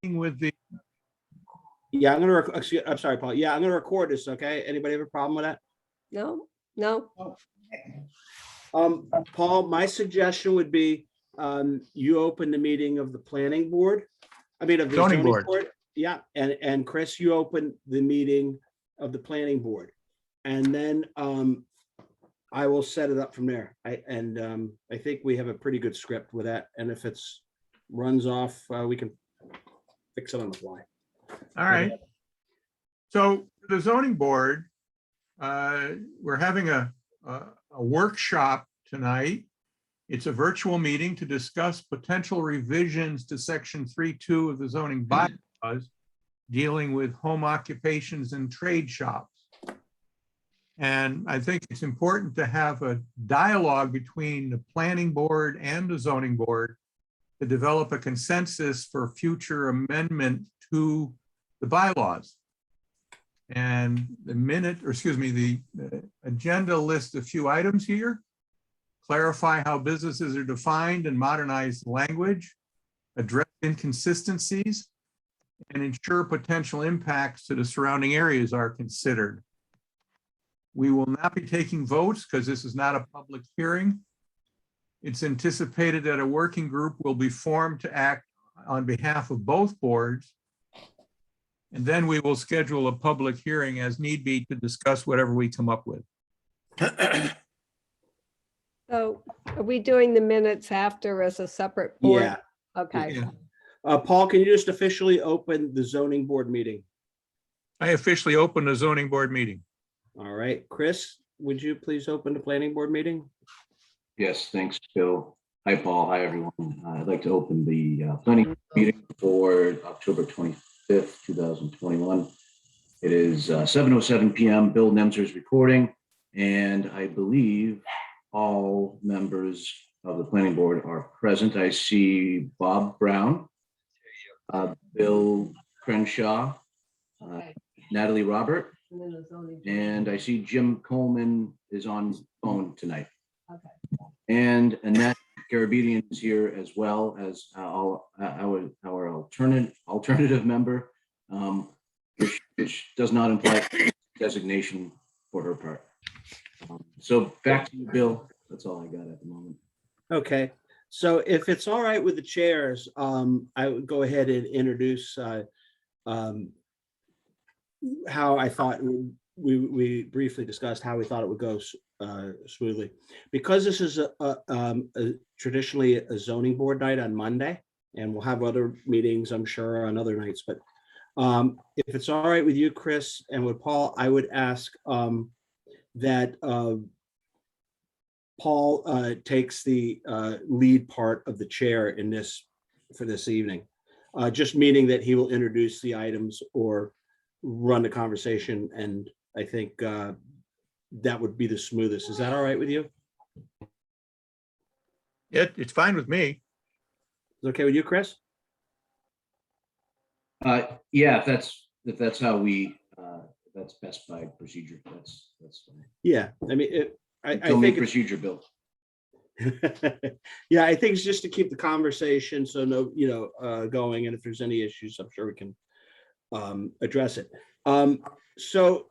with the, Yeah, I'm sorry, Paul. Yeah, I'm gonna record this, okay? Anybody have a problem with that? No, no. Paul, my suggestion would be, you open the meeting of the planning board. I mean, of the Zoning zoning board. board. Yeah, and Chris, you open the meeting of the planning board. And then, I will set it up from there. I think we have a pretty good script with that. And if it's runs off, we can fix it on the fly. all right. So the zoning board, we're having a workshop tonight. It's a virtual meeting to discuss potential revisions to section 3.2 of the zoning bylaws dealing with home occupations and trade shops. And I think it's important to have a dialogue between the planning board and the zoning board to develop a consensus for future amendment to the bylaws. And the agenda lists a few items here. Clarify how businesses are defined and modernize language, address inconsistencies, and ensure potential impacts to the surrounding areas are considered. We will not be taking votes because this is not a public hearing. It's anticipated that a working group will be formed to act on behalf of both boards. And then we will schedule a public hearing as need be to discuss whatever we come up with. So are we doing the minutes after as a separate board? Yeah. Okay. Yeah. Paul, can you just officially open the zoning board meeting? I officially open the zoning board meeting. All right, Chris, would you please open the planning board meeting? Yes, thanks, Bill. Hi, Paul. Hi, everyone. I'd like to open the planning meeting for October 25th, 2021. It is 7:07 p.m. Bill Nemser is recording, and I believe all members of the planning board are present. I see Bob Brown, Bill Crenshaw, Natalie Robert, and I see Jim Coleman is on phone tonight. Okay. And Annette Garabedian is here as well as our alternative member, which does not imply designation for her part. So back to you, Bill. That's all I got at the moment. Okay, so if it's all right with the chairs, I would go ahead and introduce how I thought we briefly discussed how we thought it would go smoothly. Because this is traditionally a zoning board night on Monday, and we'll have other meetings, I'm sure, on other nights. But if it's all right with you, Chris, and with Paul, I would ask that Paul takes the lead part of the chair in this for this evening, just meaning that he will introduce the items or run the conversation, and I think that would be the smoothest. Is that all right with you? It's fine with me. Is it okay with you, Chris? Yeah, if that's how we that's best by procedure. That's fine. Yeah, I mean, I Tell me think procedure, Bill. yeah, I think it's just to keep the conversation so going, and if there's any issues, I'm sure we can address it. So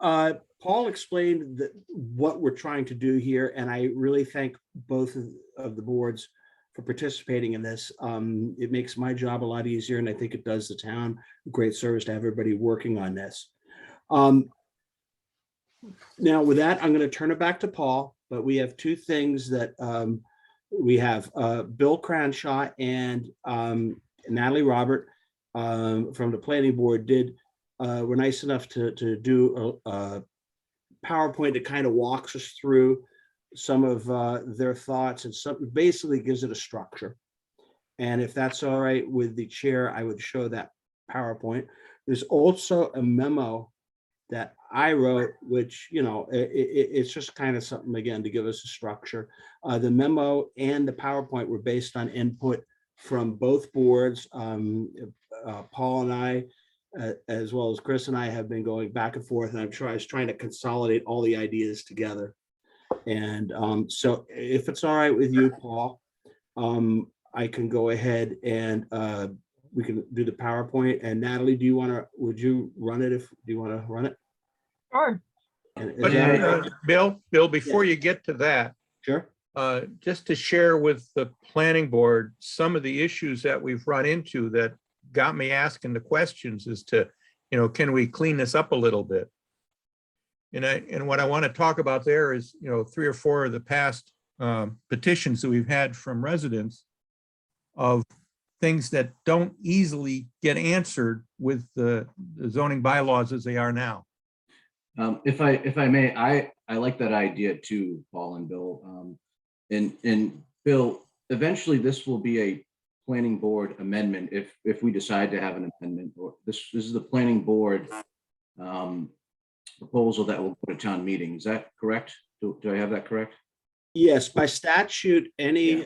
Paul explained what we're trying to do here, and I really thank both of the boards for participating in this. It makes my job a lot easier, and I think it does the town a great service to have everybody working on this. Now, with that, I'm going to turn it back to Paul, but we have two things that we have. Bill Crenshaw and Natalie Robert from the planning board were nice enough to do a PowerPoint that kind of walks us through some of their thoughts, and basically gives it a structure. And if that's all right with the chair, I would show that PowerPoint. There's also a memo that I wrote, which, it's just kind of something, again, to give us a structure. The memo and the PowerPoint were based on input from both boards. Paul and I, as well as Chris and I, have been going back and forth, and I was trying to consolidate all the ideas together. And so if it's all right with you, Paul, I can go ahead and we can do the PowerPoint. And Natalie, would you run it do you want to run it? Sure. And is But, that- Bill, before you get to that, Sure. just to share with the planning board, some of the issues that we've run into that got me asking the questions as to, can we clean this up a little bit? And what I want to talk about there is, 3 or 4 of the past petitions that we've had from residents of things that don't easily get answered with the zoning bylaws as they are now. If I may, I like that idea too, Paul and Bill. And Bill, eventually this will be a planning board amendment if we decide to have an amendment, or this is the planning board proposal that will go to town meeting. Is that correct? Do I have that correct? Yes, by statute, any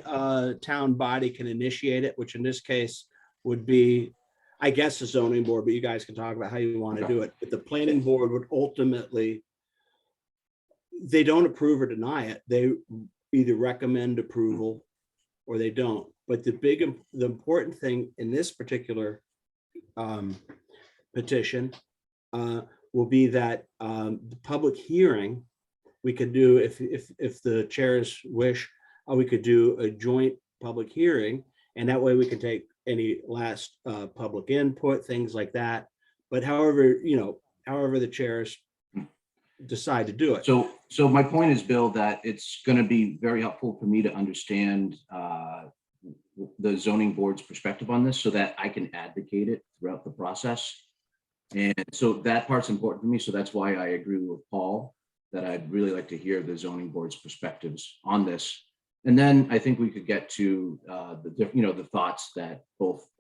town body can initiate it, which in this case would be, I guess, the zoning board, but you guys can talk about how you want to do it. But the planning board would ultimately, they don't approve or deny it. They either recommend approval or they don't. But the important thing in this particular petition will be that the public hearing, we could do, if the chairs wish, we could do a joint public hearing, and that way we can take any last public input, things like that. But however the chairs decide to do it. So my point is, Bill, that it's going to be very helpful for me to understand the zoning board's perspective on this so that I can advocate it throughout the process. And so that part's important for me. So that's why I agree with Paul that I'd really like to hear the zoning board's perspectives on this. And then I think we could get to the thoughts that both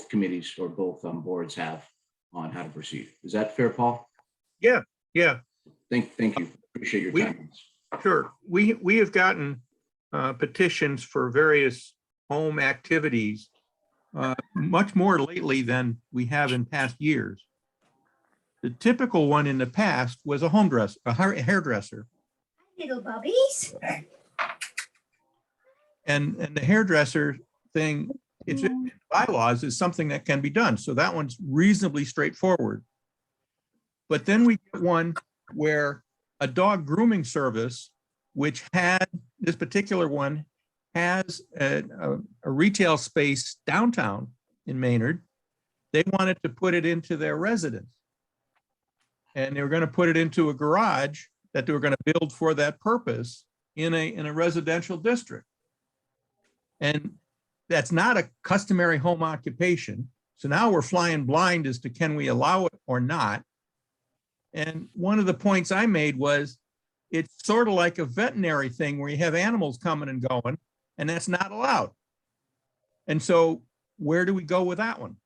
committees or both boards have on how to proceed. Is that fair, Paul? Yeah. Thank you. Appreciate your time. Sure. We have gotten petitions for various home activities much more lately than we have in past years. The typical one in the past was a hairdresser. Little bubbies. And the hairdresser thing, it's in bylaws, is something that can be done. So that one's reasonably straightforward. But then we get one where a dog grooming service, which had, this particular one has a retail space downtown in Maynard. They wanted to put it into their residence. And they were going to put it into a garage that they were going to build for that purpose in a residential district. And that's not a customary home occupation. So now we're flying blind as to can we allow it or not. And one of the points I made was it's sort of like a veterinary thing where you have animals coming and going, and that's not allowed. And so where do we go with that one?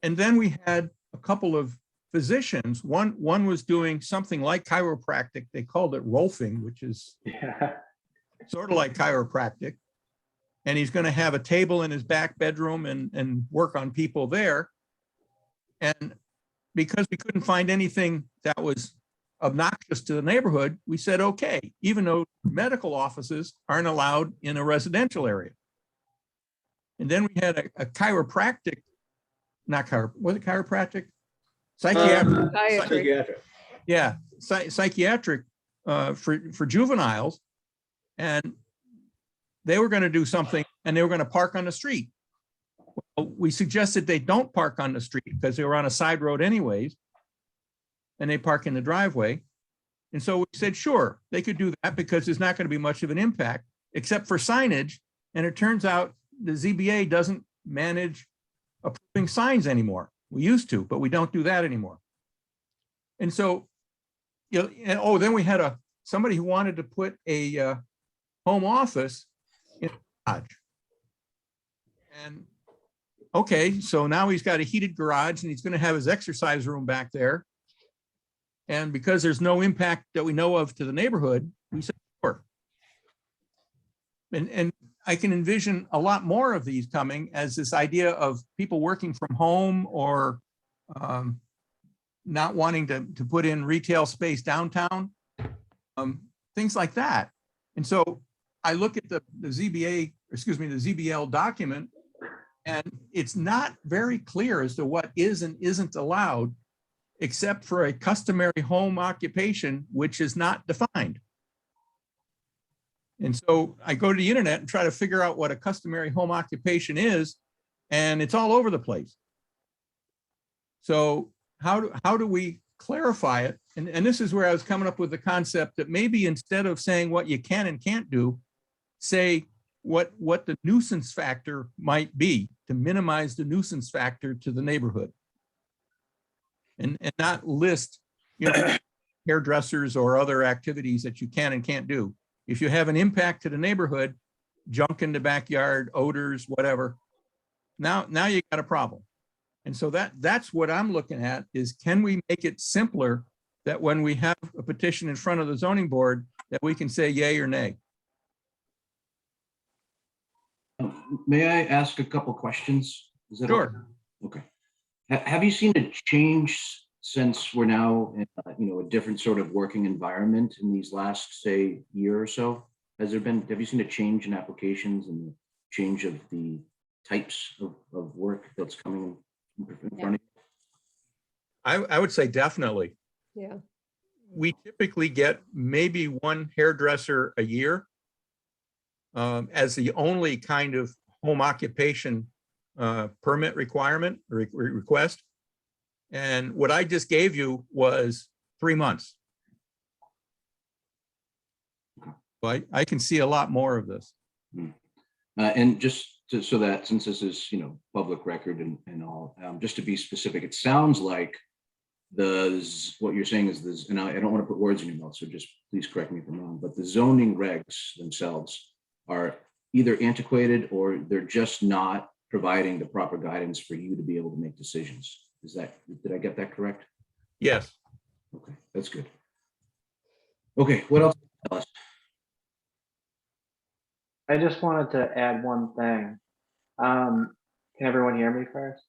And then we had a couple of physicians. One was doing something like chiropractic. They called it Rolfing, which is sort of like chiropractic. And he's going to have a table in his back bedroom and work on people there. And because we couldn't find anything that was obnoxious to the neighborhood, we said, okay, even though medical offices aren't allowed in a residential area. And then we had a chiropractic, was it chiropractic? Psychiatric. Psychiatric. Yeah. Psychiatric for juveniles. And they were going to do something and they were going to park on the street. Well, we suggested they don't park on the street because they were on a side road anyways. And they park in the driveway. And so we said, sure, they could do that because there's not going to be much of an impact except for signage. And it turns out the ZBA doesn't manage approving signs anymore. We used to, but we don't do that anymore. And so, then we had somebody who wanted to put a home office in a garage. And okay, so now he's got a heated garage and he's going to have his exercise room back there. And because there's no impact that we know of to the neighborhood, we said, sure. And I can envision a lot more of these coming as this idea of people working from home or not wanting to put in retail space downtown, things like that. And so I look at the ZBA, the ZBL document And it's not very clear as to what is and isn't allowed, except for a customary home occupation, which is not defined. And so I go to the internet and try to figure out what a customary home occupation is, and it's all over the place. So how do we clarify it? And this is where I was coming up with the concept that maybe instead of saying what you can and can't do, say what the nuisance factor might be to minimize the nuisance factor to the neighborhood. And not list, hairdressers or other activities that you can and can't do. If you have an impact to the neighborhood, junk in the backyard, odors, whatever, now you got a problem. And so that's what I'm looking at is, can we make it simpler that when we have a petition in front of the zoning board, that we can say yay or nay? May I ask a couple questions? Is that Sure. okay? Have you seen a change since we're now in a different sort of working environment in these last, say, year or so? Have you seen a change in applications and the change of the types of work that's coming in front of you? I would say definitely. Yeah. We typically get maybe one hairdresser a year as the only kind of home occupation permit requirement or request. And what I just gave you was 3 months. But I can see a lot more of this. And just so that, since this is, public record and all, just to be specific, it sounds like what you're saying is this, and I don't want to put words in your mouth, so just please correct me if I'm wrong, but the zoning regs themselves are either antiquated or they're just not providing the proper guidance for you to be able to make decisions. Did I get that correct? Yes. Okay, that's good. Okay, what else? Tell us? I just wanted to add one thing. Can everyone hear me first?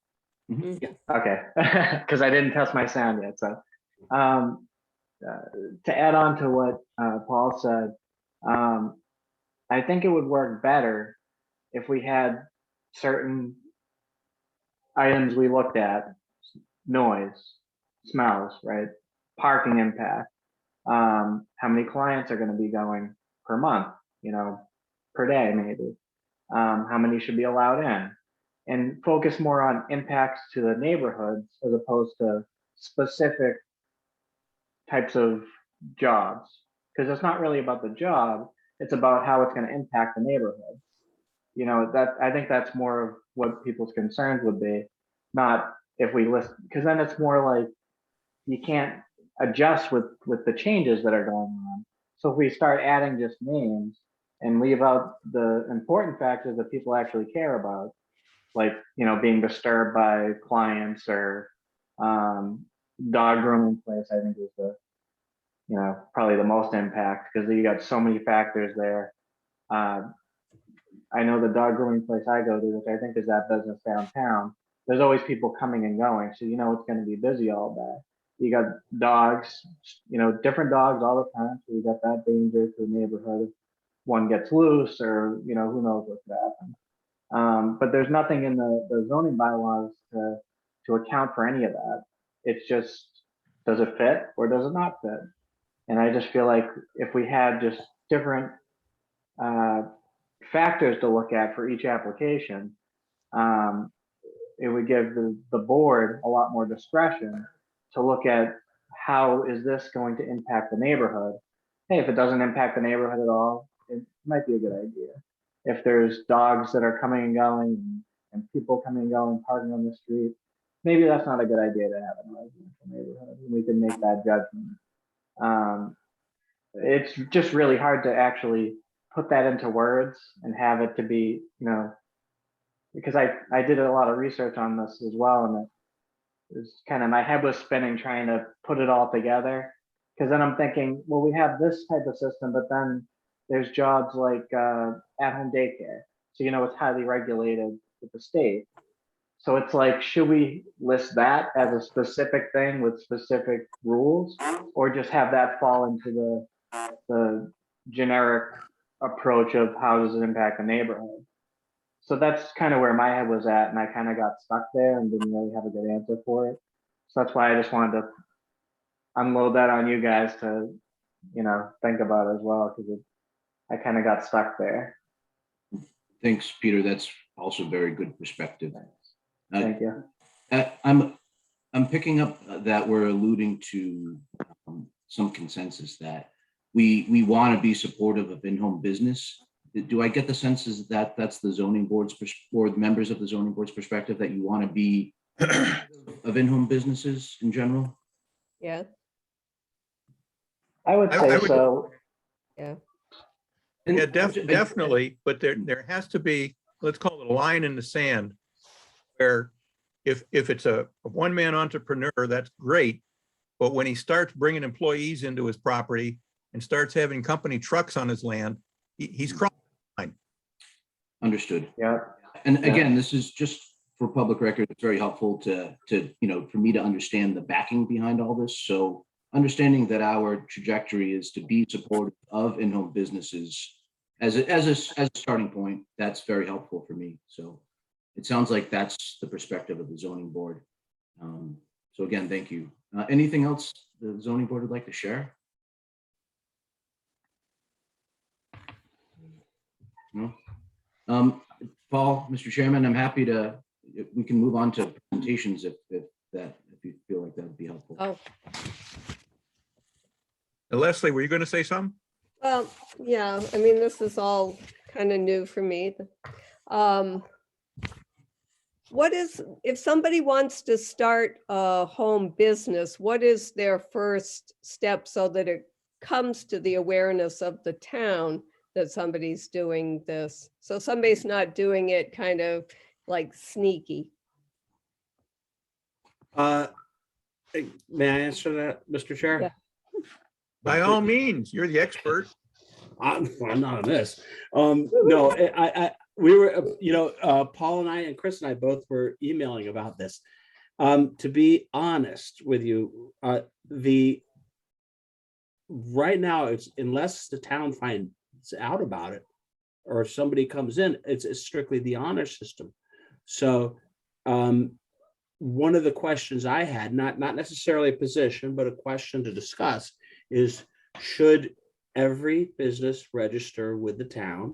Mhm. Okay, because I didn't test my sound yet. So to add on to what Paul said, I think it would work better if we had certain items we looked at: noise, smells, right? Parking impact, how many clients are going to be going per month, per day maybe, how many should be allowed in, and focus more on impacts to the neighborhoods as opposed to specific types of jobs, because it's not really about the job, it's about how it's going to impact the neighborhood. That I think that's more of what people's concerns would be, not if we list, because then it's more like you can't adjust with the changes that are going on. So if we start adding just names and leave out the important factors that people actually care about, like being disturbed by clients or dog grooming place, I think is the probably the most impact, because you got so many factors there. I know the dog grooming place I go to, which I think is that business downtown, there's always people coming and going, so it's going to be busy all day. You got dogs, different dogs all the time, so you got that danger to the neighborhood if one gets loose, or who knows what could happen. But there's nothing in the zoning bylaws to account for any of that. It's just, does it fit or does it not fit? And I just feel like if we had just different factors to look at for each application, it would give the board a lot more discretion to look at how is this going to impact the neighborhood. Hey, if it doesn't impact the neighborhood at all, it might be a good idea. If there's dogs that are coming and going and people coming and going, parking on the street, maybe that's not a good idea to have in a residential neighborhood. We can make that judgment. It's just really hard to actually put that into words and have it to be, because I did a lot of research on this as well, and it was kind of, my head was spinning trying to put it all together, because then I'm thinking, well, we have this type of system, but then there's jobs like at-home daycare, so it's highly regulated with the state. So it's like, should we list that as a specific thing with specific rules, or just have that fall into the generic approach of how does it impact the neighborhood? So that's kind of where my head was at, and I kind of got stuck there and didn't really have a good answer for it. So that's why I just wanted to unload that on you guys to, think about as well, because I kind of got stuck there. Thanks, Peter. That's also very good perspective. Thank you. I'm picking up that we're alluding to some consensus that we want to be supportive of in-home business. Do I get the sense is that that's the zoning board's or the members of the zoning board's perspective, that you want to be of in-home businesses in general? Yeah, I would I say would- so. yeah. And Yeah, I- definitely, but there has to be, let's call it a line in the sand, where if it's a one-man entrepreneur, that's great. But when he starts bringing employees into his property and starts having company trucks on his land, he's crossing. Understood. Yeah. And again, this is just for public record. It's very helpful to for me to understand the backing behind all this. So understanding that our trajectory is to be supportive of in-home businesses as a starting point, that's very helpful for me. So it sounds like that's the perspective of the zoning board. So again, thank you. Anything else the zoning board would like to share? No? Paul, Mr. Chairman, I'm happy to, we can move on to presentations if you feel like that would be helpful. Oh, Leslie, were you going to say something? well, yeah, I mean, this is all kind of new for me. What is, if somebody wants to start a home business, what is their first step so that it comes to the awareness of the town that somebody's doing this? So somebody's not doing it kind of like sneaky. May I answer that, Mr. Chair? Yeah. By all means, you're the expert. I'm not on this. No, we were, Paul and I and Chris and I both were emailing about this. To be honest with you, right now, it's unless the town finds out about it or somebody comes in, it's strictly the honor system. So one of the questions I had, not necessarily a position, but a question to discuss is, should every business register with the town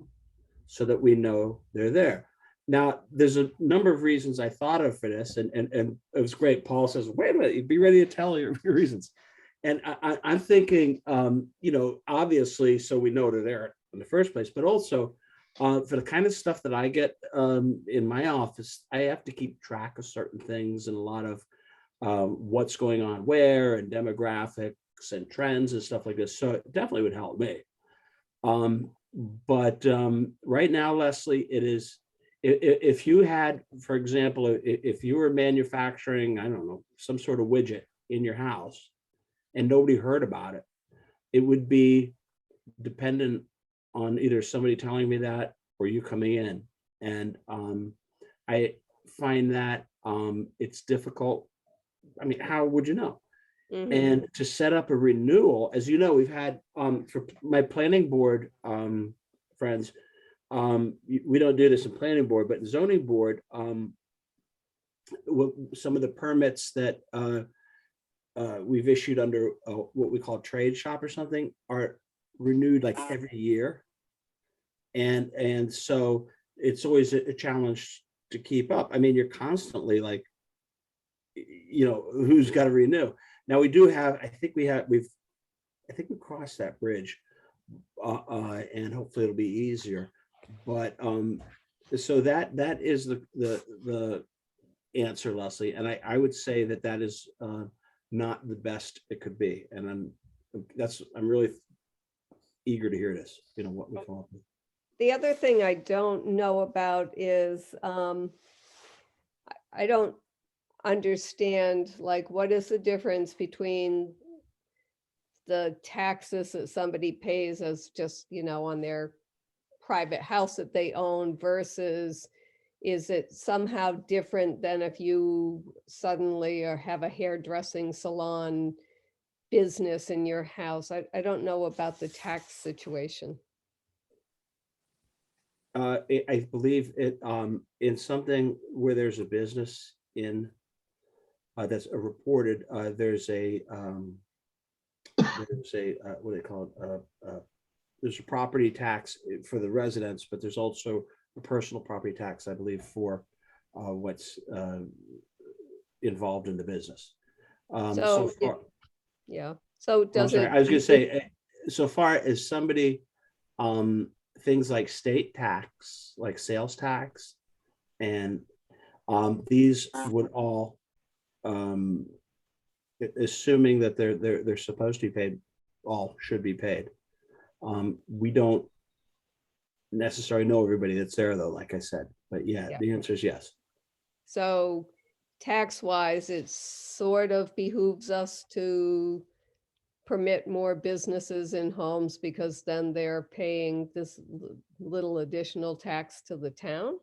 so that we know they're there? Now, there's a number of reasons I thought of for this, and it was great. Paul says, wait a minute, you'd be ready to tell your reasons. And I'm thinking, obviously, so we know they're there in the first place, but also for the kind of stuff that I get in my office, I have to keep track of certain things and a lot of what's going on where and demographics and trends and stuff like this. So it definitely would help me. But right now, Leslie, it is, if you had, for example, if you were manufacturing, I don't know, some sort of widget in your house and nobody heard about it, it would be dependent on either somebody telling me that or you coming in. And I find that it's difficult. I mean, how would you know? Mhm. And to set up a renewal, as you know, we've had for my planning board friends, we don't do this in planning board, but in zoning board, some of the permits that we've issued under what we call trade shop or something are renewed like every year. And so it's always a challenge to keep up. I mean, you're constantly like, who's got to renew? Now we do have, I think we crossed that bridge and hopefully it'll be easier. But so that is the answer, Leslie. And I would say that is not the best it could be. And I'm really eager to hear this, what we come up with. The other thing I don't know about is I don't understand, like, what is the difference between the taxes that somebody pays as just, on their private house that they own versus, is it somehow different than if you suddenly have a hairdressing salon business in your house? I don't know about the tax situation. I believe it, in something where there's a business in, that's reported, there's a, what do they call it? There's a property tax for the residents, but there's also a personal property tax, I believe, for what's involved in the business. So, yeah, so I'm does sorry, it? I was gonna say, so far as somebody, things like state tax, like sales tax, and these would all, assuming that they're supposed to be paid, all should be paid. We don't necessarily know everybody that's there though, like I said, but yeah, Yeah. the answer is yes. So tax wise, it sort of behooves us to permit more businesses in homes because then they're paying this little additional tax to the town.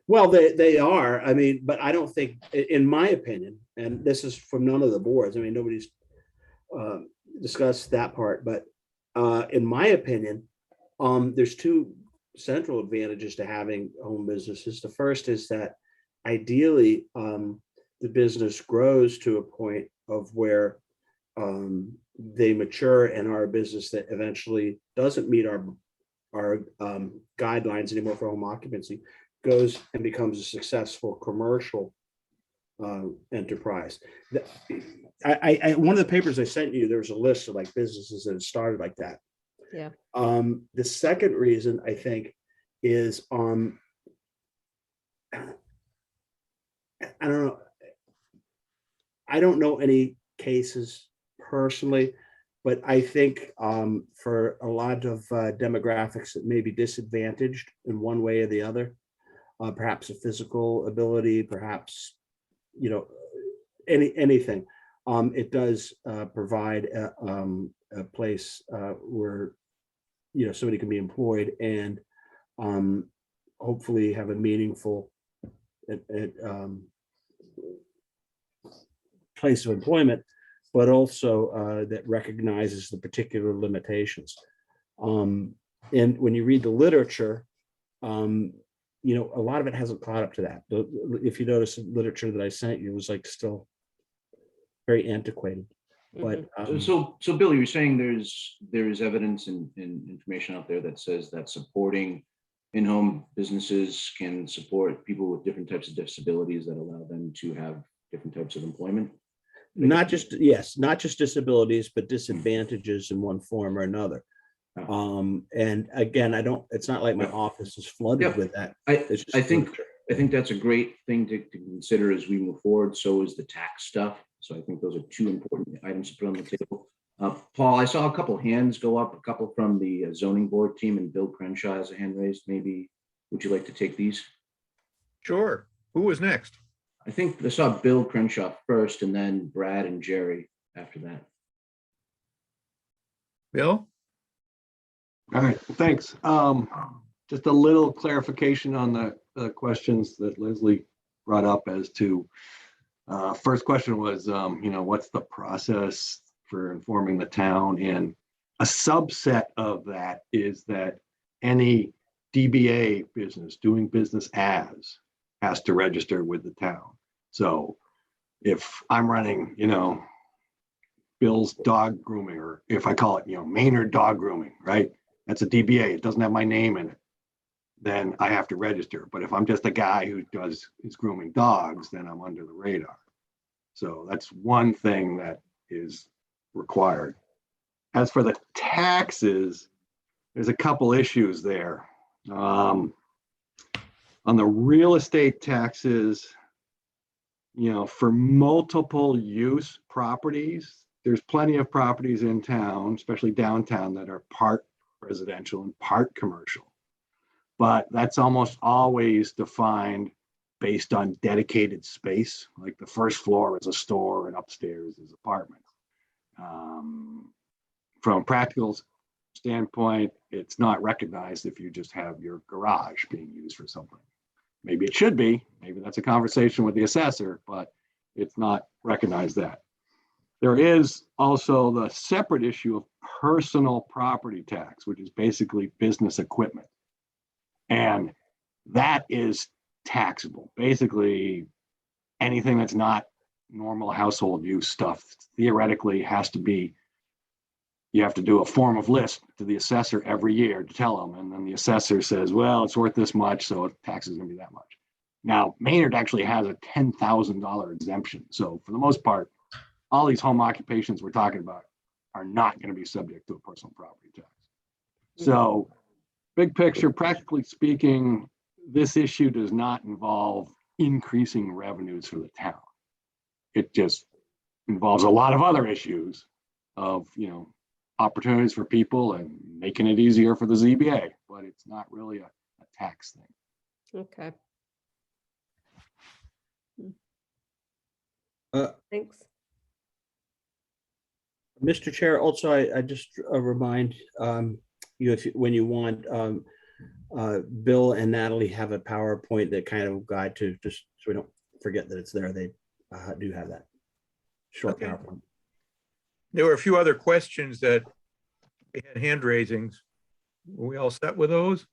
Well, they are, I mean, but I don't think, in my opinion, and this is from none of the boards, I mean, nobody's discussed that part, but in my opinion, there's two central advantages to having home businesses. The first is that ideally, the business grows to a point of where they mature and are a business that eventually doesn't meet our guidelines anymore for home occupancy, goes and becomes a successful commercial enterprise. One of the papers I sent you, there was a list of like businesses that had started like that. Yeah. The second reason I think is I don't know. I don't know any cases personally, but I think for a lot of demographics that may be disadvantaged in one way or the other, perhaps a physical ability, perhaps, anything. It does provide a place where, somebody can be employed and hopefully have a meaningful place of employment, but also that recognizes the particular limitations. And when you read the literature, a lot of it hasn't caught up to that. If you notice the literature that I sent you was like still very antiquated. But So Bill, you're saying there is evidence and information out there that says that supporting in-home businesses can support people with different types of disabilities that allow them to have different types of employment? not just disabilities, but disadvantages in one form or another. And again, it's not like my office is flooded Yep. with that. I It's just think literature. I think that's a great thing to consider as we move forward. So is the tax stuff. So I think those are two important items to put on the table. Paul, I saw a couple hands go up, a couple from the zoning board team, and Bill Crenshaw has a hand raised. Maybe would you like to take these? Sure. Who was next? I think I saw Bill Crenshaw first, and then Brad and Jerry after that. Bill? All right, thanks. Just a little clarification on the questions that Leslie brought up as to, first question was, what's the process for informing the town? And a subset of that is that any DBA business doing business as has to register with the town. So if I'm running, Bill's Dog Grooming, or if I call it, Maynard Dog Grooming, right? That's a DBA. It doesn't have my name in it. Then I have to register. But if I'm just a guy who is grooming dogs, then I'm under the radar. So that's one thing that is required. As for the taxes, there's a couple issues there. On the real estate taxes, for multiple use properties, there's plenty of properties in town, especially downtown, that are part residential and part commercial. But that's almost always defined based on dedicated space. Like the first floor is a store and upstairs is apartments. From a practical standpoint, it's not recognized if you just have your garage being used for something. Maybe it should be, maybe that's a conversation with the assessor, but it's not recognized that. There is also the separate issue of personal property tax, which is basically business equipment. And that is taxable. Basically, anything that's not normal household use stuff theoretically has to be, you have to do a form of list to the assessor every year to tell them. And then the assessor says, well, it's worth this much, so tax is going to be that much. Now, Maynard actually has a $10,000 exemption. So for the most part, all these home occupations we're talking about are not going to be subject to a personal property tax. So big picture, practically speaking, this issue does not involve increasing revenues for the town. It just involves a lot of other issues of, opportunities for people and making it easier for the ZBA, but it's not really a tax thing. Okay. Uh, Thanks. Mr. Chair, also, I just remind you, when you want, Bill and Natalie have a PowerPoint that kind of guide to, just so we don't forget that it's there. They do have that short Okay. PowerPoint. There were a few other questions that we had hand raisings. Were we all set with those?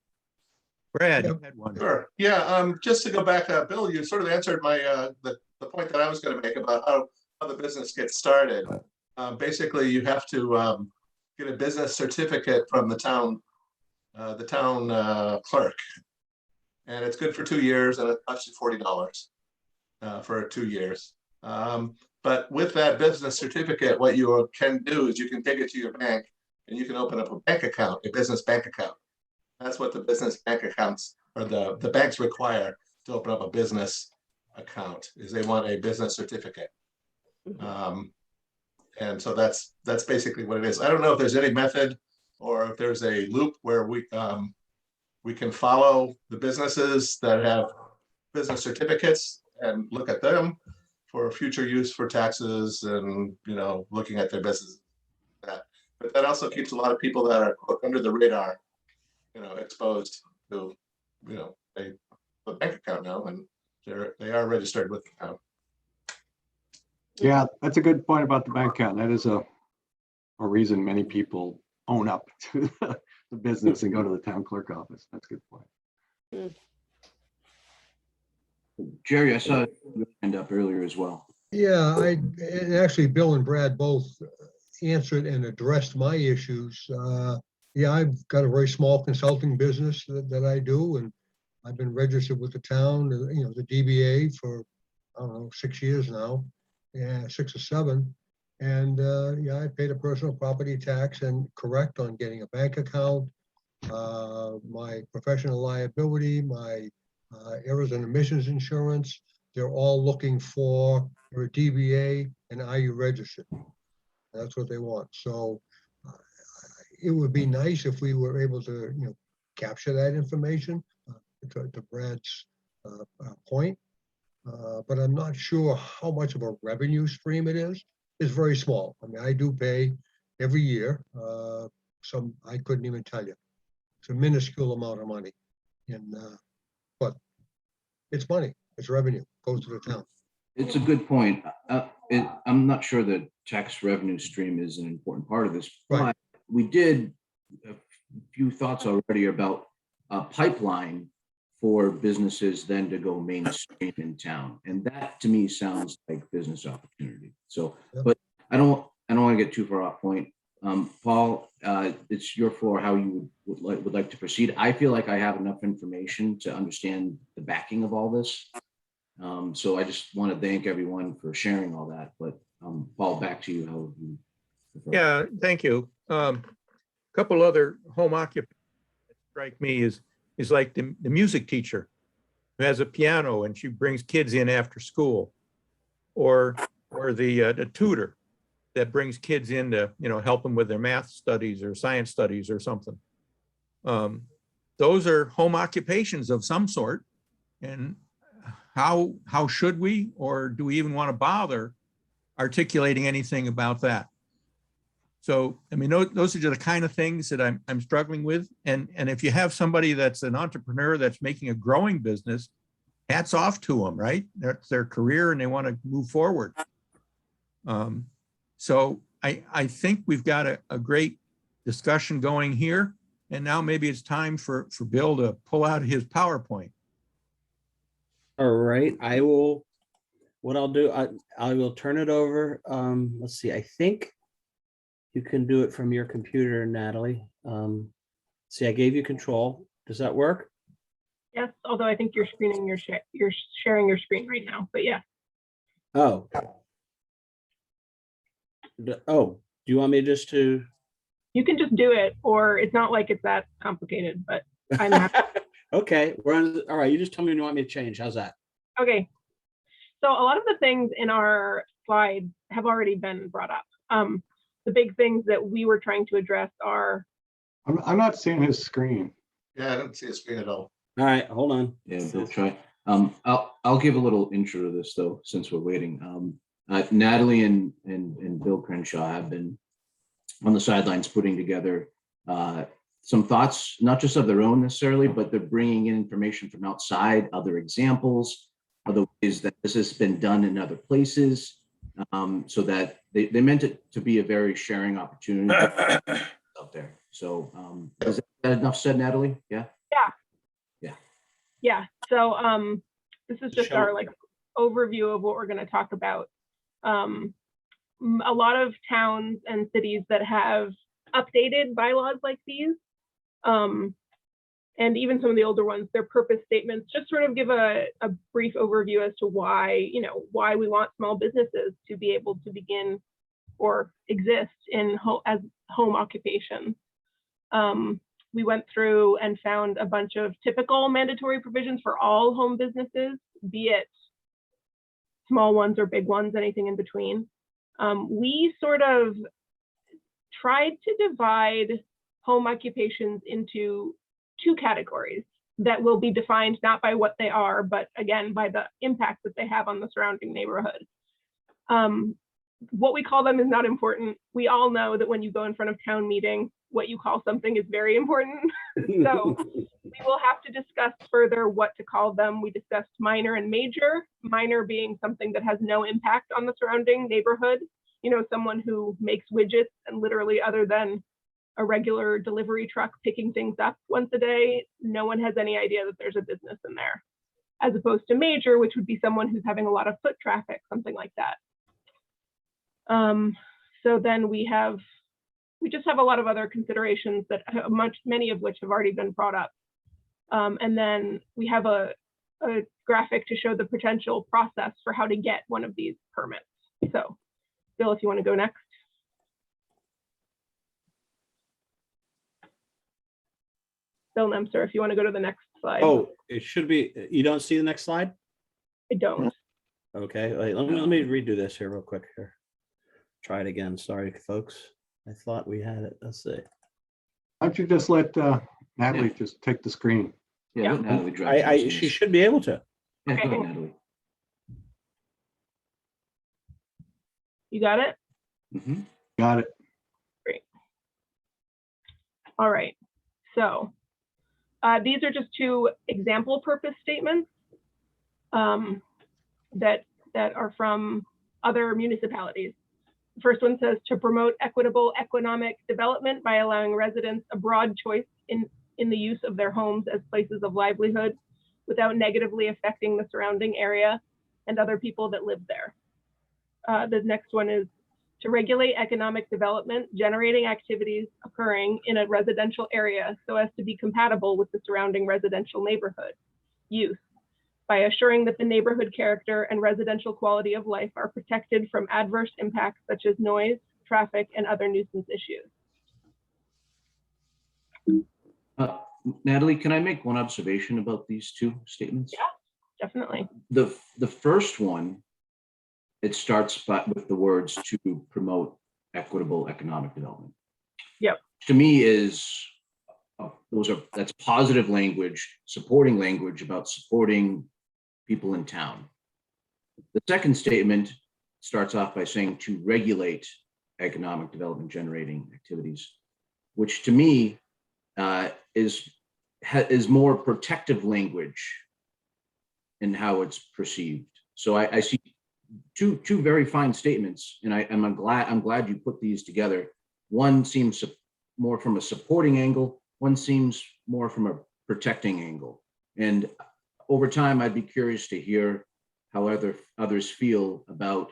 Brad, you had one. Sure. Yeah, just to go back, Bill, you sort of answered my, the point that I was gonna make about how the business gets started. Basically, you have to get a business certificate from the town clerk. And it's good for 2 years, and it costs you $40 for 2 years. But with that business certificate, what you can do is you can take it to your bank and you can open up a bank account, a business bank account. That's what the business bank accounts, or the banks require to open up a business account, is they want a business certificate. And so that's basically what it is. I don't know if there's any method or if there's a loop where we can follow the businesses that have business certificates and look at them for future use for taxes and, looking at their business. But that also keeps a lot of people that are under the radar, exposed to, a bank account now, and they are registered with the town. Yeah, that's a good point about the bank account. That is a reason many people own up to the business and go to the town clerk office. That's a good point. Jerry, I saw you hand up earlier as well. Yeah, and actually, Bill and Brad both answered and addressed my issues. Yeah, I've got a very small consulting business that I do, and I've been registered with the town, the DBA for, I don't know, 6 years now, 6 or 7. And yeah, I paid a personal property tax and correct on getting a bank account, my professional liability, my errors and omissions insurance. They're all looking for your DBA and are you registered? That's what they want. So it would be nice if we were able to, capture that information to Brad's point. But I'm not sure how much of a revenue stream it is. It's very small. I mean, I do pay every year. Some I couldn't even tell you. It's a minuscule amount of money, but it's money. It's revenue. Goes to the town. It's a good point. I'm not sure that tax revenue stream is an important part of this, Right. but we did a few thoughts already about a pipeline for businesses then to go mainstream in town. And that to me sounds like business opportunity. So, Yep. but I don't want to get too far off point. Paul, it's your floor, how you would like to proceed. I feel like I have enough information to understand the backing of all this. So I just want to thank everyone for sharing all that, but Paul, back to you. How you prefer. Yeah, thank you. Couple other home occupations that strike me is like the music teacher who has a piano and she brings kids in after school, or the tutor that brings kids in to, help them with their math studies or science studies or something. Those are home occupations of some sort. And how should we, or do we even want to bother articulating anything about that? So, I mean, those are the kind of things that I'm struggling with. And if you have somebody that's an entrepreneur that's making a growing business, hats off to them, right? That's their career and they want to move forward. So I think we've got a great discussion going here. And now maybe it's time for Bill to pull out his PowerPoint. All right, what I'll do, I will turn it over. Let's see, I think you can do it from your computer, Natalie. See, I gave you control. Does that work? Yes, although I think you're sharing your screen right now, but yeah. Oh. Oh, do you want me just to? You can just do it, or it's not like it's that complicated, but I'm happy. Okay, all right, you just tell me when you want me to change. How's that? Okay. So a lot of the things in our slides have already been brought up. The big things that we were trying to address are, I'm not seeing his screen. Yeah, I don't see a screen at all. All right, hold on. Yeah, Bill, try. I'll give a little intro to this though, since we're waiting. Natalie and Bill Crenshaw have been on the sidelines putting together some thoughts, not just of their own necessarily, but they're bringing in information from outside, other examples, other ways that this has been done in other places, so that they meant it to be a very sharing opportunity out there. So is that enough said, Natalie? Yeah. yeah. So this is just Sure. our like overview of what we're going to talk about. A lot of towns and cities that have updated bylaws like these, and even some of the older ones, their purpose statements just sort of give a brief overview as to why, why we want small businesses to be able to begin or exist in as home occupations. We went through and found a bunch of typical mandatory provisions for all home businesses, be it small ones or big ones, anything in between. We sort of tried to divide home occupations into two categories that will be defined not by what they are, but again, by the impact that they have on the surrounding neighborhood. What we call them is not important. We all know that when you go in front of town meeting, what you call something is very important. So we will have to discuss further what to call them. We discussed minor and major, minor being something that has no impact on the surrounding neighborhood. Someone who makes widgets and literally other than a regular delivery truck picking things up once a day, no one has any idea that there's a business in there. As opposed to major, which would be someone who's having a lot of foot traffic, something like that. So then we just have a lot of other considerations that many of which have already been brought up. And then we have a graphic to show the potential process for how to get one of these permits. So Bill, if you want to go next. Bill Nemser, if you want to go to the next slide. Oh, it should be, you don't see the next slide? I don't. Okay, wait, let me redo this here real quick here. Try it again. Sorry, folks. I thought we had it. Let's see. Why don't you just let Natalie just take the screen? Yeah. Let Natalie drive through She this. should be able to. Yeah, go Okay. ahead, Natalie. You got it? Mhm. Got it. All right. So these are just two example purpose statements that are from other municipalities. The first one says to promote equitable economic development by allowing residents a broad choice in the use of their homes as places of livelihood without negatively affecting the surrounding area and other people that live there. The next one is to regulate economic development, generating activities occurring in a residential area so as to be compatible with the surrounding residential neighborhood use, by assuring that the neighborhood character and residential quality of life are protected from adverse impacts such as noise, traffic, and other nuisance issues. Natalie, can I make one observation about these two statements? Yeah. Definitely. The first one, it starts with the words to promote equitable economic development. Yep. To me that's positive language, supporting language about supporting people in town. The second statement starts off by saying to regulate economic development generating activities, which to me is more protective language in how it's perceived. So I see two very fine statements, and I'm glad you put these together. One seems more from a supporting angle, one seems more from a protecting angle. And over time, I'd be curious to hear how others feel about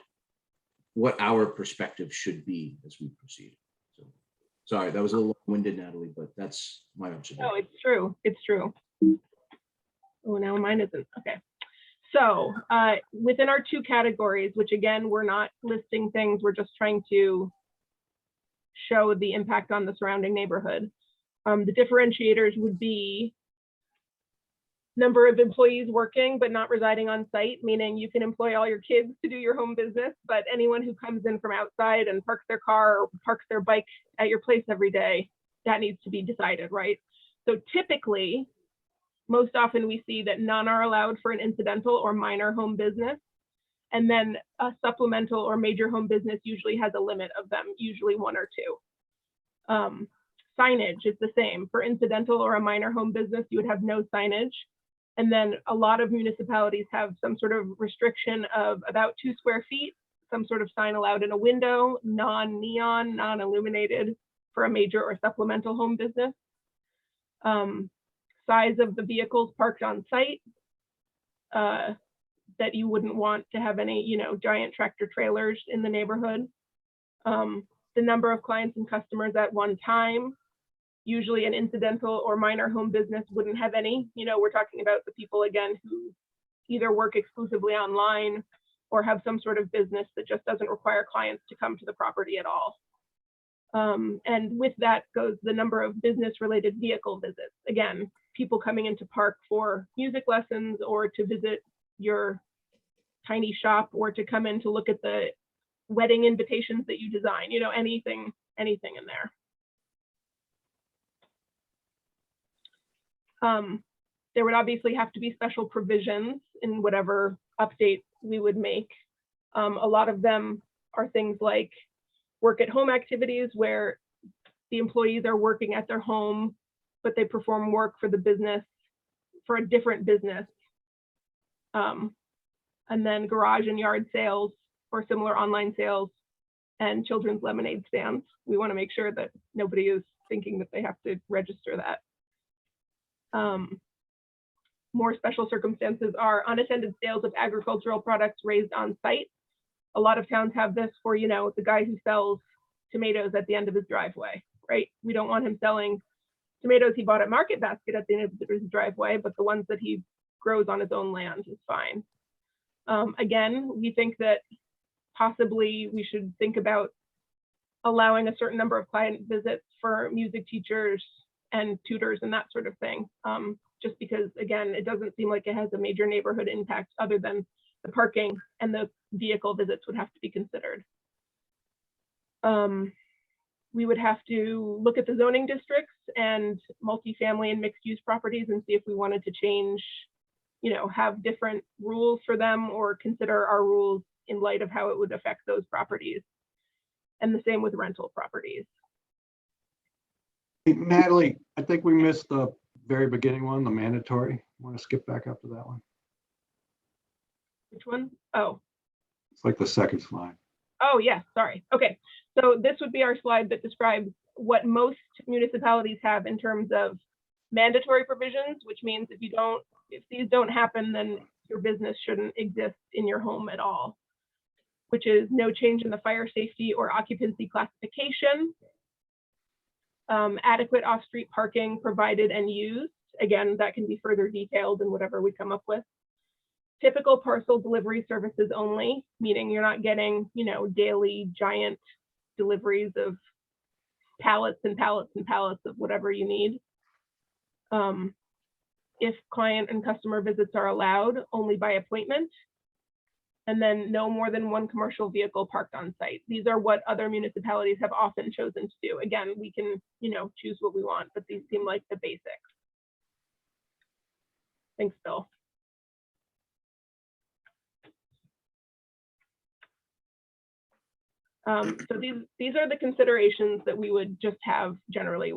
what our perspective should be as we proceed. So, sorry, that was a little winded, Natalie, but that's my observation. No, it's true. It's true. Oh, now mine isn't. Okay. So within our two categories, which again, we're not listing things, we're just trying to show the impact on the surrounding neighborhood. The differentiators would be number of employees working but not residing on site, meaning you can employ all your kids to do your home business, but anyone who comes in from outside and parks their car or parks their bike at your place every day, that needs to be decided, right? So typically, most often we see that none are allowed for an incidental or minor home business. And then a supplemental or major home business usually has a limit of them, usually one or two. Signage is the same. For incidental or a minor home business, you would have no signage. And then a lot of municipalities have some sort of restriction of about 2 square feet, some sort of sign allowed in a window, non-neon, non-illuminated for a major or supplemental home business. Size of the vehicles parked on site, that you wouldn't want to have any, giant tractor trailers in the neighborhood. The number of clients and customers at one time. Usually an incidental or minor home business wouldn't have any. We're talking about the people, again, who either work exclusively online or have some sort of business that just doesn't require clients to come to the property at all. And with that goes the number of business-related vehicle visits. Again, people coming into park for music lessons or to visit your tiny shop or to come in to look at the wedding invitations that you design, anything in there. There would obviously have to be special provisions in whatever update we would make. A lot of them are things like work at home activities where the employees are working at their home, but they perform work for the business, for a different business. And then garage and yard sales or similar online sales and children's lemonade stands. We want to make sure that nobody is thinking that they have to register that. More special circumstances are unattended sales of agricultural products raised on site. A lot of towns have this for, the guy who sells tomatoes at the end of his driveway, right? We don't want him selling tomatoes he bought at Market Basket at the end of his driveway, but the ones that he grows on his own land is fine. Again, we think that possibly we should think about allowing a certain number of client visits for music teachers and tutors and that sort of thing. Just because, again, it doesn't seem like it has a major neighborhood impact other than the parking and the vehicle visits would have to be considered. We would have to look at the zoning districts and multifamily and mixed use properties and see if we wanted to change, have different rules for them or consider our rules in light of how it would affect those properties. And the same with rental properties. Hey, Natalie, I think we missed the very beginning one, the mandatory. Want to skip back up to that one? Which one? Oh. It's like the second slide. Oh, yeah, sorry. Okay, so this would be our slide that describes what most municipalities have in terms of mandatory provisions, which means if these don't happen, then your business shouldn't exist in your home at all, which is no change in the fire safety or occupancy classification, adequate off-street parking provided and used. Again, that can be further detailed in whatever we come up with. Typical parcel delivery services only, meaning you're not getting, daily giant deliveries of pallets and pallets and pallets of whatever you need. If client and customer visits are allowed, only by appointment. And then no more than one commercial vehicle parked on site. These are what other municipalities have often chosen to do. Again, we can, choose what we want, but these seem like the basics. Thanks, Bill. So these are the considerations that we would just have generally,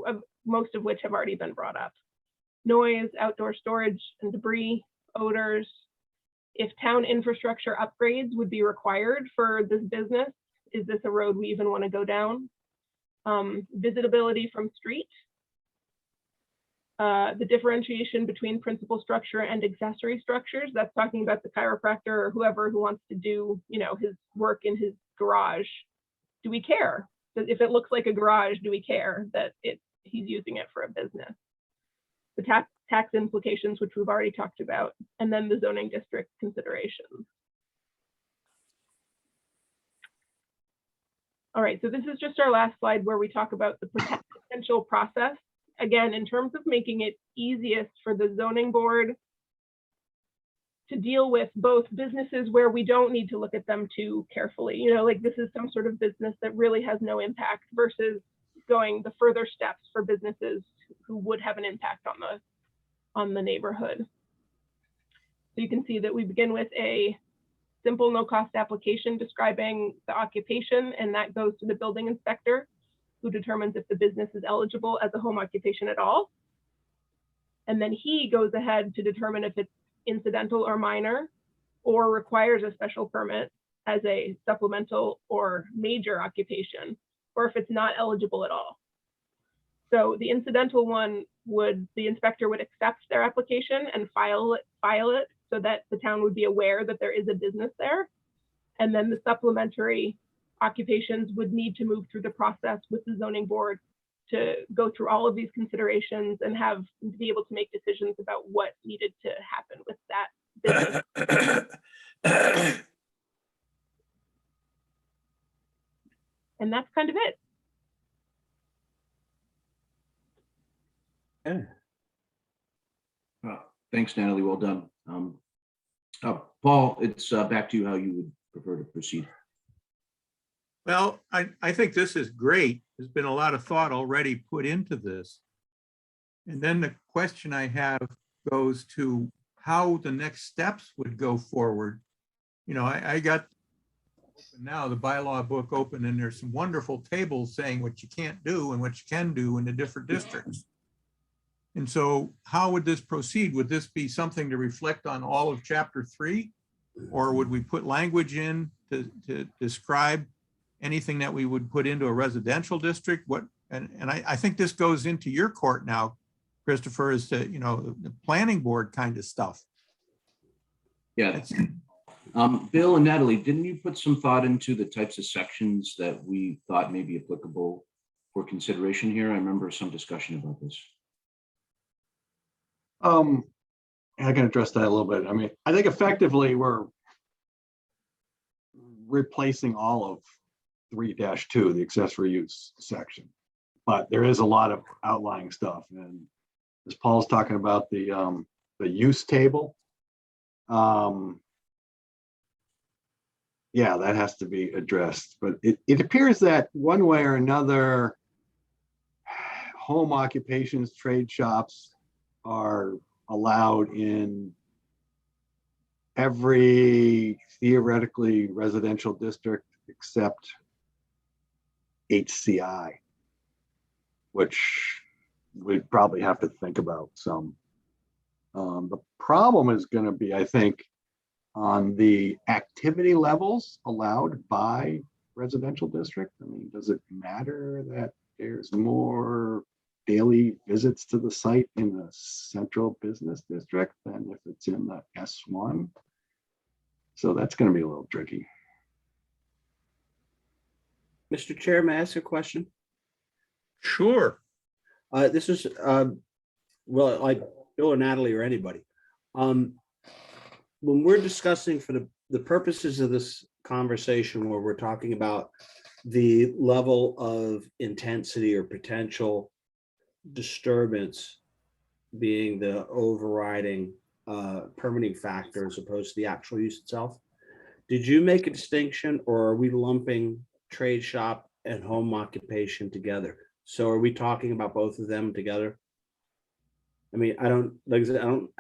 most of which have already been brought up. Noise, outdoor storage and debris, odors. If town infrastructure upgrades would be required for this business, is this a road we even want to go down? Visitability from street. The differentiation between principal structure and accessory structures, that's talking about the chiropractor or whoever who wants to do, his work in his garage. Do we care? If it looks like a garage, do we care that he's using it for a business? The tax implications, which we've already talked about, and then the zoning district considerations. All right, so this is just our last slide where we talk about the potential process. Again, in terms of making it easiest for the zoning board to deal with both businesses where we don't need to look at them too carefully, like this is some sort of business that really has no impact versus going the further steps for businesses who would have an impact on the neighborhood. So you can see that we begin with a simple no-cost application describing the occupation, and that goes to the building inspector, who determines if the business is eligible as a home occupation at all. And then he goes ahead to determine if it's incidental or minor, or requires a special permit as a supplemental or major occupation, or if it's not eligible at all. So the incidental one the inspector would accept their application and file it so that the town would be aware that there is a business there. And then the supplementary occupations would need to move through the process with the zoning board to go through all of these considerations and be able to make decisions about what needed to happen with that business. And that's kind of it. Thanks, Natalie. Well done. Paul, it's back to you how you would prefer to proceed. Well, I think this is great. There's been a lot of thought already put into this. And then the question I have goes to how the next steps would go forward. I got now the bylaw book open, and there's some wonderful tables saying what you can't do and what you can do in the different districts. And so how would this proceed? Would this be something to reflect on all of chapter 3? Or would we put language in to describe anything that we would put into a residential district? And I think this goes into your court now, Christopher, is to, the planning board kind of stuff. Yeah. Bill and Natalie, didn't you put some thought into the types of sections that we thought may be applicable for consideration here? I remember some discussion about this. I can address that a little bit. I mean, I think effectively we're replacing all of 3-2, the accessory use section, but there is a lot of outlying stuff. And as Paul's talking about the use table, yeah, that has to be addressed. But it appears that one way or another, home occupations, trade shops are allowed in every theoretically residential district except HCI, which we'd probably have to think about some. The problem is going to be, I think, on the activity levels allowed by residential district. I mean, does it matter that there's more daily visits to the site in the central business district than if it's in the S1? So that's going to be a little tricky. Mr. Chair, may I ask a question? Sure. This is, well, like Bill or Natalie or anybody. When we're discussing for the purposes of this conversation where we're talking about the level of intensity or potential disturbance being the overriding permitting factor as opposed to the actual use itself, did you make a distinction, or are we lumping trade shop and home occupation together? So are we talking about both of them together? I mean, I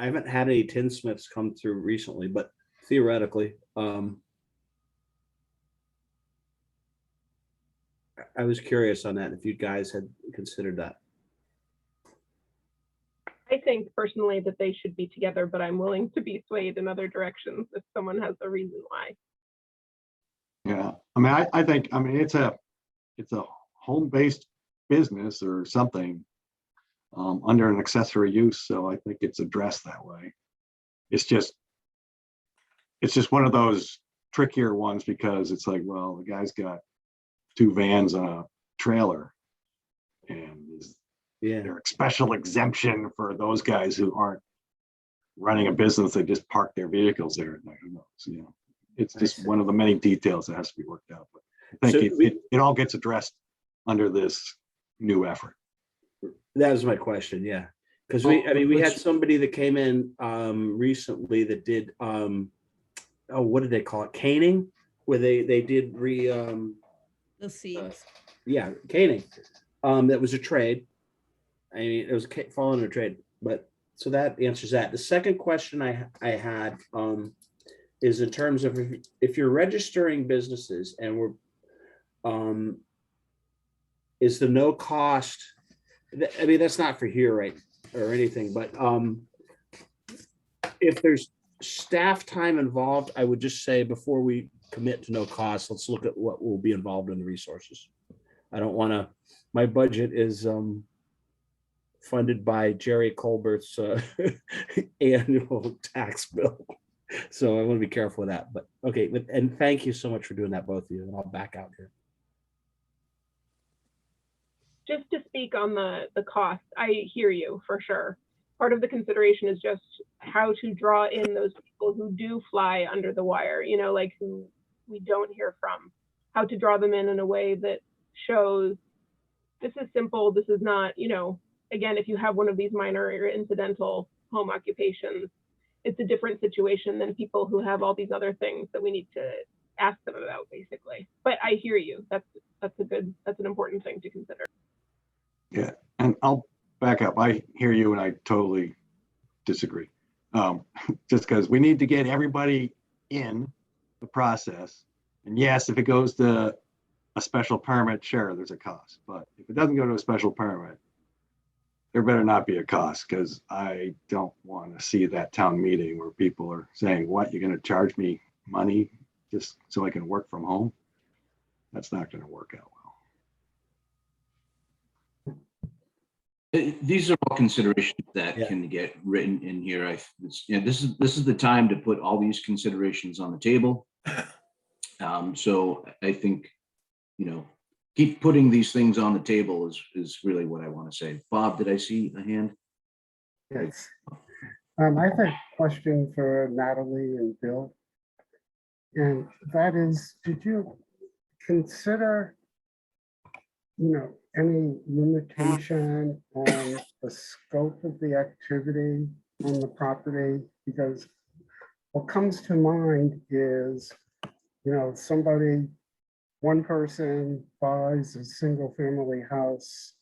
haven't had any tinsmiths come through recently, but theoretically, I was curious on that, if you guys had considered that. I think personally that they should be together, but I'm willing to be swayed in other directions if someone has a reason why. Yeah, I mean, I think, I mean, it's a home-based business or something. under an accessory use, so I think it's addressed that way. It's just one of those trickier ones because it's like, well, the guy's got 2 vans and a trailer. And is Yeah. there a special exemption for those guys who aren't running a business? They just park their vehicles there at night. Who knows? You know, it's just one of the many details that has to be worked out. But I think So it all gets addressed under this new effort. That was my question, yeah. Because Well, we had let's- somebody that came in recently that did what did they call it? Caning, where they did The seeds. yeah, caning. That was a trade. I mean, it was falling a trade, but so that answers that. The second question I had is in terms of if you're registering businesses and we're is the no cost, I mean, that's not for here, right, or anything, but if there's staff time involved, I would just say before we commit to no cost, let's look at what will be involved in the resources. I don't want to, my budget is funded by Jerry Colbert's annual tax bill. So I want to be careful with that, but okay. And thank you so much for doing that, both of you, and I'll back out here. Just to speak on the cost, I hear you for sure. Part of the consideration is just how to draw in those people who do fly under the wire, you know, like who we don't hear from, how to draw them in a way that shows this is simple. This is not, you know, again, if you have one of these minor or incidental home occupations, it's a different situation than people who have all these other things that we need to ask them about, basically. But I hear you. That's an important thing to consider. Yeah, and I'll back up. I hear you and I totally disagree. Just because we need to get everybody in the process. And yes, if it goes to a special permit, sure, there's a cost. But if it doesn't go to a special permit, there better not be a cost, because I don't want to see that town meeting where people are saying, what, you're going to charge me money just so I can work from home? That's not going to work out well. These are all considerations that Yeah. can get written in here. This is the time to put all these considerations on the table. So I think, you know, keep putting these things on the table is really what I want to say. Bob, did I see a hand? Yes. I have a question for Natalie and Bill. And that is, did you consider, you know, any limitation on the scope of the activity on the property? Because what comes to mind is, you know, one person buys a single family house,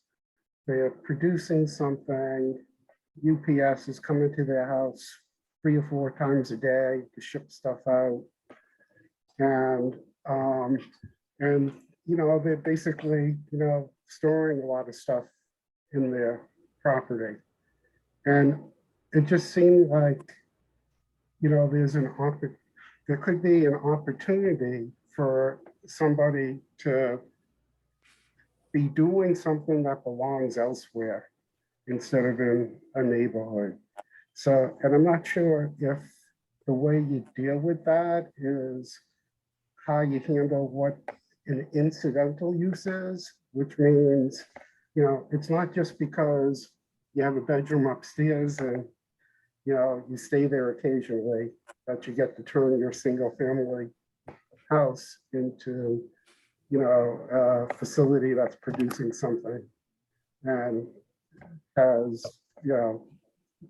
they're producing something, UPS is coming to their house 3 or 4 times a day to ship stuff out. And you know, they're basically, you know, storing a lot of stuff in their property. And it just seemed like, you know, there could be an opportunity for somebody to be doing something that belongs elsewhere instead of in a neighborhood. So, and I'm not sure if the way you deal with that is how you handle what an incidental use is, which means, you know, it's not just because you have a bedroom upstairs and, you know, you stay there occasionally that you get to turn your single family house into, you know, a facility that's producing something and has, you know,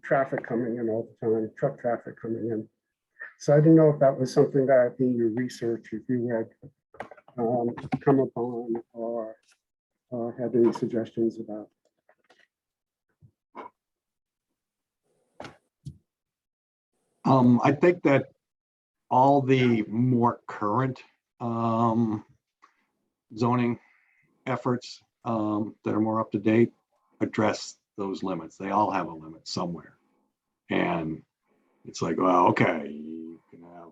traffic coming in all the time, truck traffic coming in. So I didn't know if that was something that in your research, if you had come upon or had any suggestions about. I think that all the more current zoning efforts that are more up to date address those limits. They all have a limit somewhere. And it's like, well, okay, you can have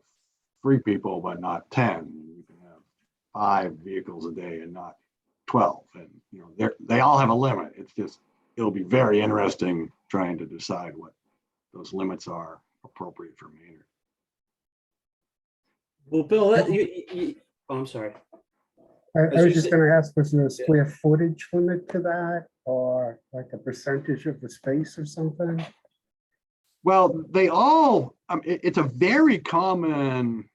3 people, but not 10. You can have 5 vehicles a day and not 12. And, you know, they all have a limit. It's just it'll be very interesting trying to decide what those limits are appropriate for Maynard. Well, Bill, oh, I'm sorry. I was just gonna ask, was there a square footage limit to that, or like a percentage of the space or something? Well, they all, it's a very common,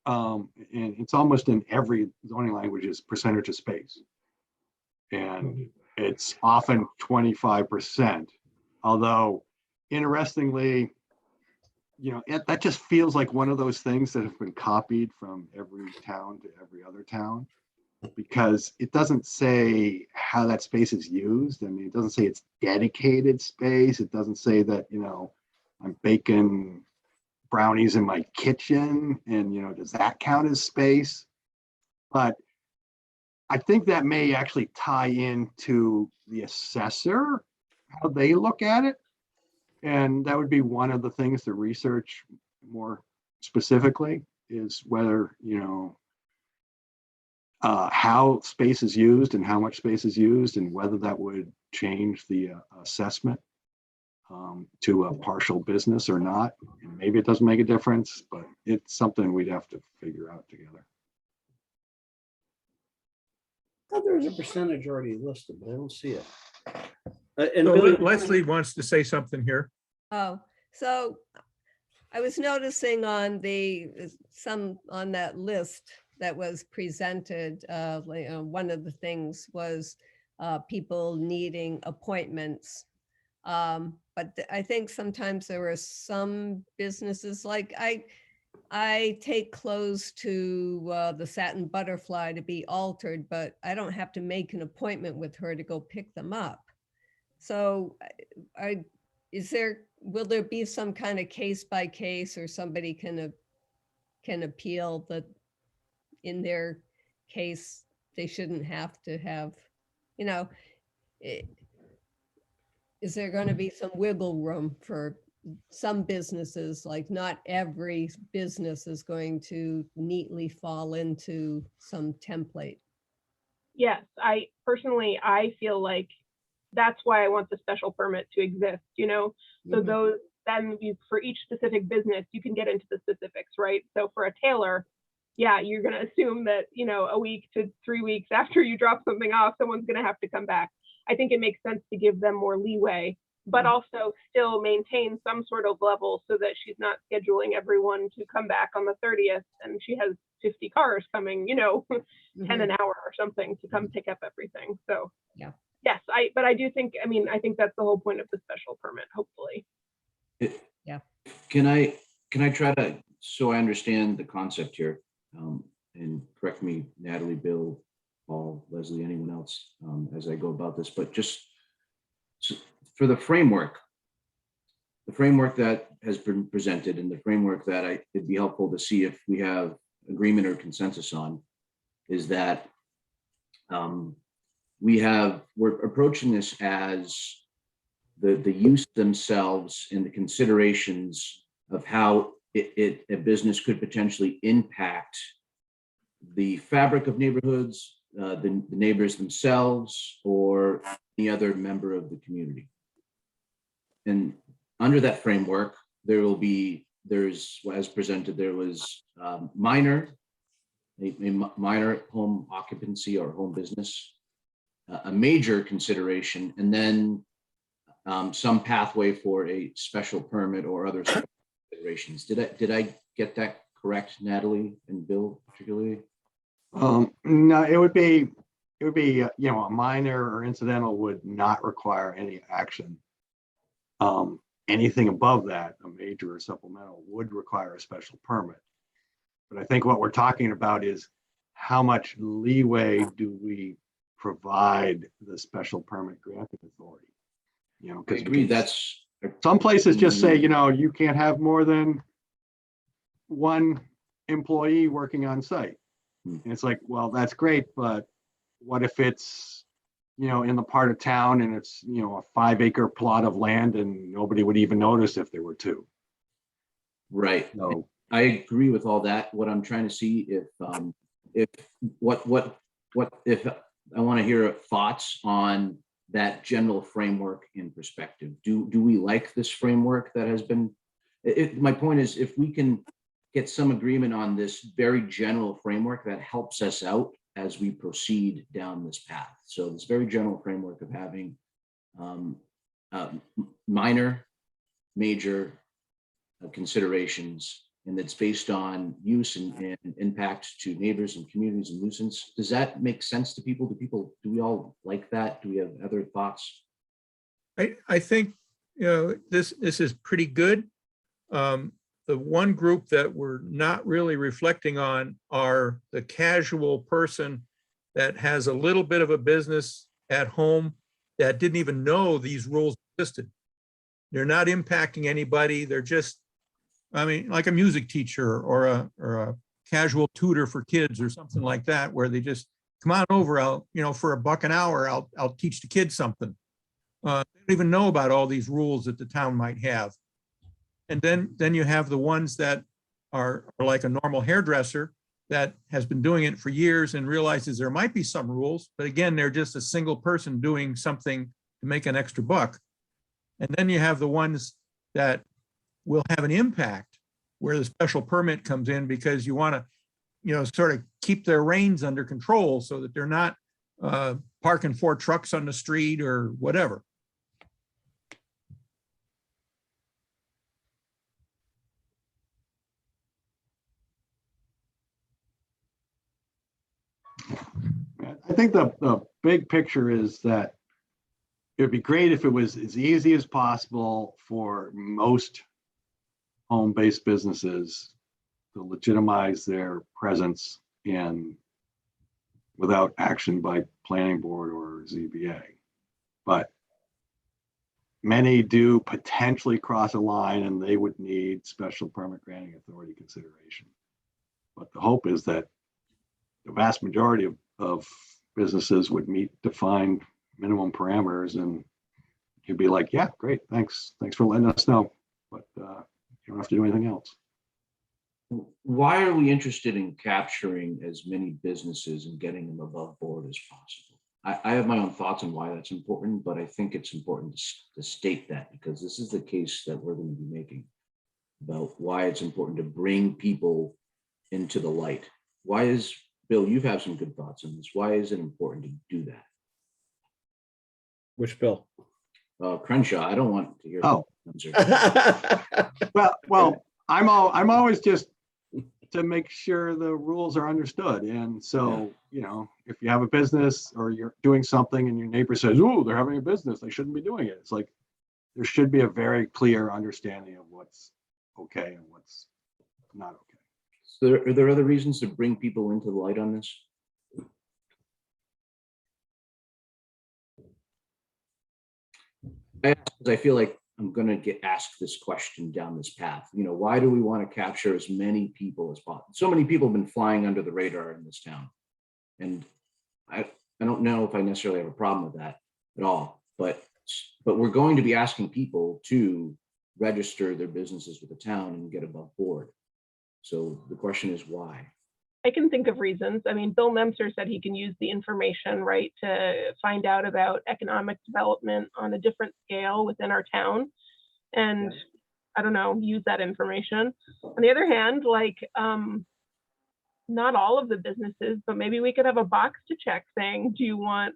and it's almost in every zoning language is percentage of space. And it's often 25%, although interestingly, that just feels like one of those things that have been copied from every town to every other town, because it doesn't say how that space is used. I mean, it doesn't say it's dedicated space. It doesn't say that, I'm baking brownies in my kitchen and, does that count as space? But I think that may actually tie into the assessor, how they look at it. And that would be one of the things to research more specifically, is whether, how space is used and how much space is used, and whether that would change the assessment to a partial business or not. And maybe it doesn't make a difference, but it's something we'd have to figure out together. I thought there was a percentage already listed, but I don't see it. And So Bill, Leslie wants to say something here. Oh, so I was noticing on on that list that was presented, one of the things was people needing appointments. But I think sometimes there are some businesses, like I take clothes to the Satin Butterfly to be altered, but I don't have to make an appointment with her to go pick them up. So will there be some kind of case by case, or somebody can appeal that in their case, they shouldn't have to have, is there going to be some wiggle room for some businesses? Like, not every business is going to neatly fall into some template. Yes, I feel like that's why I want the special permit to exist, so Mhm. those, then for each specific business, you can get into the specifics, right? So for a tailor, yeah, you're going to assume that, a week to 3 weeks after you drop something off, someone's going to have to come back. I think it makes sense to give them more leeway, but also still maintain some sort of level so that she's not scheduling everyone to come back on the 30th and she has 50 cars coming, 10 an hour or something to come pick up everything. So Yeah. Yes, but I do think, I think that's the whole point of the special permit, hopefully. Yeah. Can I try to, so I understand the concept here, and correct me, Natalie, Bill, Paul, Leslie, anyone else, as I go about this, but just for the framework that has been presented, and the framework that it'd be helpful to see if we have agreement or consensus on, is that we're approaching this as the use themselves and the considerations of how a business could potentially impact the fabric of neighborhoods, the neighbors themselves, or any other member of the community. And under that framework, there's, as presented, there was minor home occupancy or home business, a major consideration, and then some pathway for a special permit or other considerations. Did I get that correct, Natalie and Bill particularly? No, it would be, a minor or incidental would not require any action. Anything above that, a major or supplemental, would require a special permit. But I think what we're talking about is how much leeway do we provide the special permit granting authority? I Because agree, that's some places just say, you can't have more than one employee working on site. And it's like, well, that's great, but what if it's, in the part of town and it's, a 5-acre plot of land and nobody would even notice if there were two. right. So I agree with all that. What I'm trying to see if I want to hear thoughts on that general framework in perspective. Do we like this framework that has been, my point is, if we can get some agreement on this very general framework, that helps us out as we proceed down this path. So this very general framework of having minor, major considerations, and that's based on use and impact to neighbors and communities and nuisance. Does that make sense to people? Do we all like that? Do we have other thoughts? I think, this is pretty good. The one group that we're not really reflecting on are the casual person that has a little bit of a business at home that didn't even know these rules existed. They're not impacting anybody. They're just, like a music teacher or a casual tutor for kids or something like that, where they just come on over, for $1 an hour, I'll teach the kids something. They don't even know about all these rules that the town might have. And then you have the ones that are like a normal hairdresser that has been doing it for years and realizes there might be some rules, but again, they're just a single person doing something to make an extra buck. And then you have the ones that will have an impact, where the special permit comes in because you want to, sort of keep their reins under control so that they're not parking 4 trucks on the street or whatever. I think the big picture is that it'd be great if it was as easy as possible for most home-based businesses to legitimize their presence and without action by planning board or ZBA. But many do potentially cross a line and they would need special permit granting authority consideration. But the hope is that the vast majority of businesses would meet defined minimum parameters, and you'd be like, yeah, great, thanks for letting us know, but you don't have to do anything else. Why are we interested in capturing as many businesses and getting them above board as possible? I have my own thoughts on why that's important, but I think it's important to state that, because this is the case that we're going to be making about why it's important to bring people into the light. Why is, Bill, you've had some good thoughts on this. Why is it important to do that? Which bill? Crenshaw, I don't want to hear. Oh. Answer. Well, I'm always just to make sure the rules are understood. And so, if you have a business or you're doing something and your neighbor says, oh, they're having a business, they shouldn't be doing it. It's like, there should be a very clear understanding of what's okay and what's not okay. So are there other reasons to bring people into the light on this? I feel like I'm going to get asked this question down this path. Why do we want to capture as many people as possible? So many people have been flying under the radar in this town. And I don't know if I necessarily have a problem with that at all, but we're going to be asking people to register their businesses with the town and get above board. So the question is why? I can think of reasons. Bill Nemser said he can use the information, right, to find out about economic development on a different scale within our town. And I don't know, use that information. On the other hand, not all of the businesses, but maybe we could have a box to check saying, do you want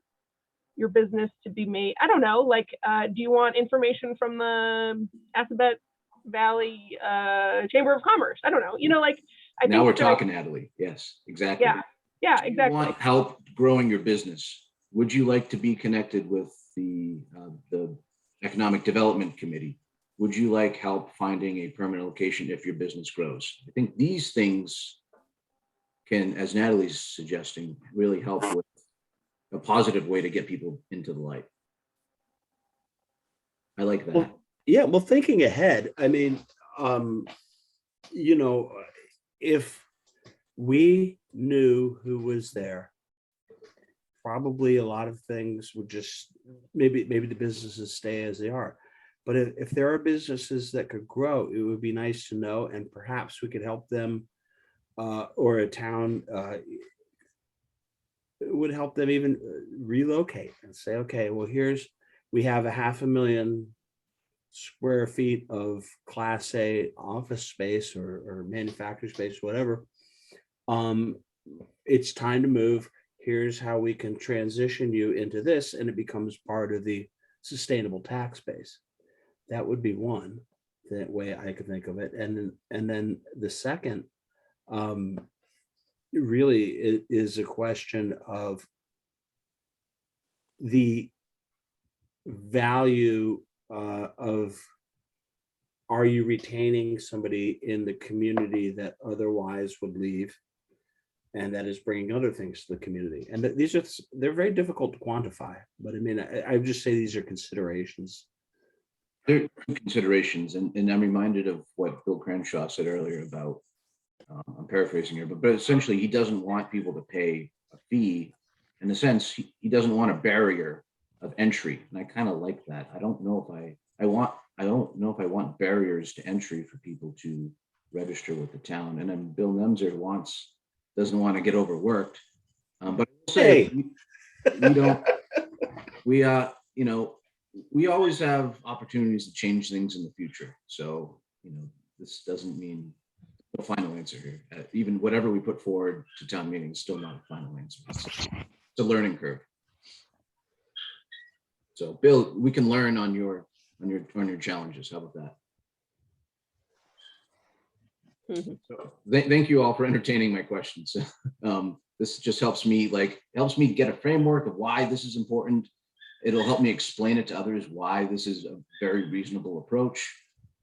your business to be made? I don't know, do you want information from the Assabet Valley Chamber of Commerce? I don't know, I now we're talking, Natalie. Yes, exactly. Yeah, exactly. You want help growing your business? Would you like to be connected with the Economic Development Committee? Would you like help finding a permanent location if your business grows? I think these things can, as Natalie's suggesting, really help with a positive way to get people into the light. I like that. Well, thinking ahead, if we knew who was there, probably a lot of things would just, maybe the businesses stay as they are. But if there are businesses that could grow, it would be nice to know, and perhaps we could help them or a town would help them even relocate and say, okay, well, we have 500,000 square feet of Class A office space or manufacturing space, whatever. It's time to move. Here's how we can transition you into this, and it becomes part of the sustainable tax base. That would be one that way I could think of it. And then the second really is a question of the value of, are you retaining somebody in the community that otherwise would leave, and that is bringing other things to the community? And they're very difficult to quantify, but I mean, I would just say these are considerations. There are considerations, and I'm reminded of what Bill Crenshaw said earlier about, I'm paraphrasing here, but essentially he doesn't want people to pay a fee. In a sense, he doesn't want a barrier of entry, and I kind of like that. I don't know if I want barriers to entry for people to register with the town. And then Bill Nemser doesn't want to get overworked. But I will say, we always have opportunities to change things in the future. So, this doesn't mean the final answer here. Even whatever we put forward to town meeting is still not a final answer. It's a learning curve. So, Bill, we can learn on your challenges. How about that? So, thank you all for entertaining my questions. This just helps me get a framework of why this is important. It'll help me explain it to others why this is a very reasonable approach.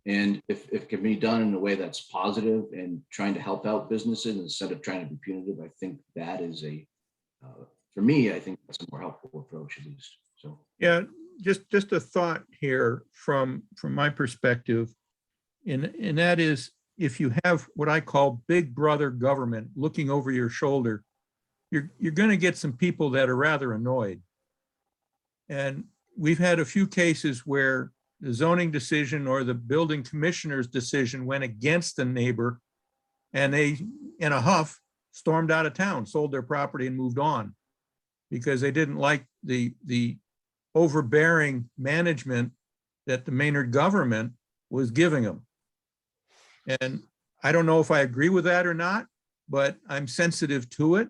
And if it can be done in a way that's positive and trying to help out businesses instead of trying to be punitive, I think that is for me, I think that's a more helpful approach at least. So Yeah, just a thought here from my perspective, and that is, if you have what I call big brother government looking over your shoulder, you're going to get some people that are rather annoyed. And we've had a few cases where the zoning decision or the building commissioner's decision went against the neighbor, and they, in a huff, stormed out of town, sold their property and moved on because they didn't like the overbearing management that the Maynard government was giving them. And I don't know if I agree with that or not, but I'm sensitive to it.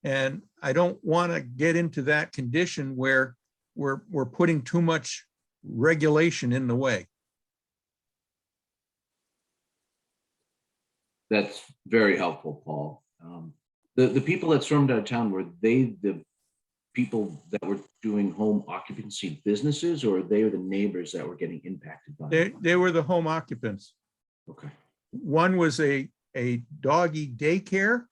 And I don't want to get into that condition where we're putting too much regulation in the way. that's very helpful, Paul. The people that stormed out of town, were they the people that were doing home occupancy businesses, or they were the neighbors that were getting impacted by it? They were the home occupants. Okay. One was a doggy daycare,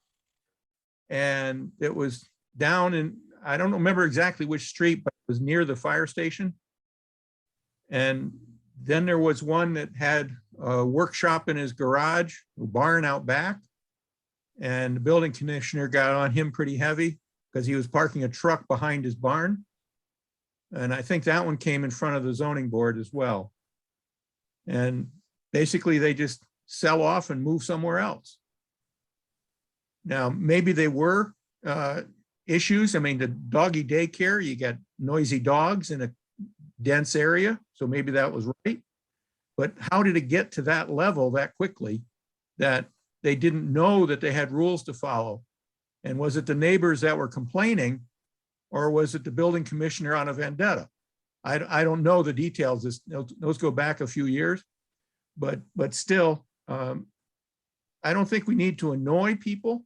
and it was down in, I don't remember exactly which street, but it was near the fire station. And then there was one that had a workshop in his garage, a barn out back. And the building commissioner got on him pretty heavy because he was parking a truck behind his barn. And I think that one came in front of the zoning board as well. And basically they just sell off and move somewhere else. Now, maybe they were issues. I mean, the doggy daycare, you got noisy dogs in a dense area. So maybe that was right. But how did it get to that level that quickly that they didn't know that they had rules to follow? And was it the neighbors that were complaining, or was it the building commissioner on a vendetta? I don't know the details. Those go back a few years, but still, I don't think we need to annoy people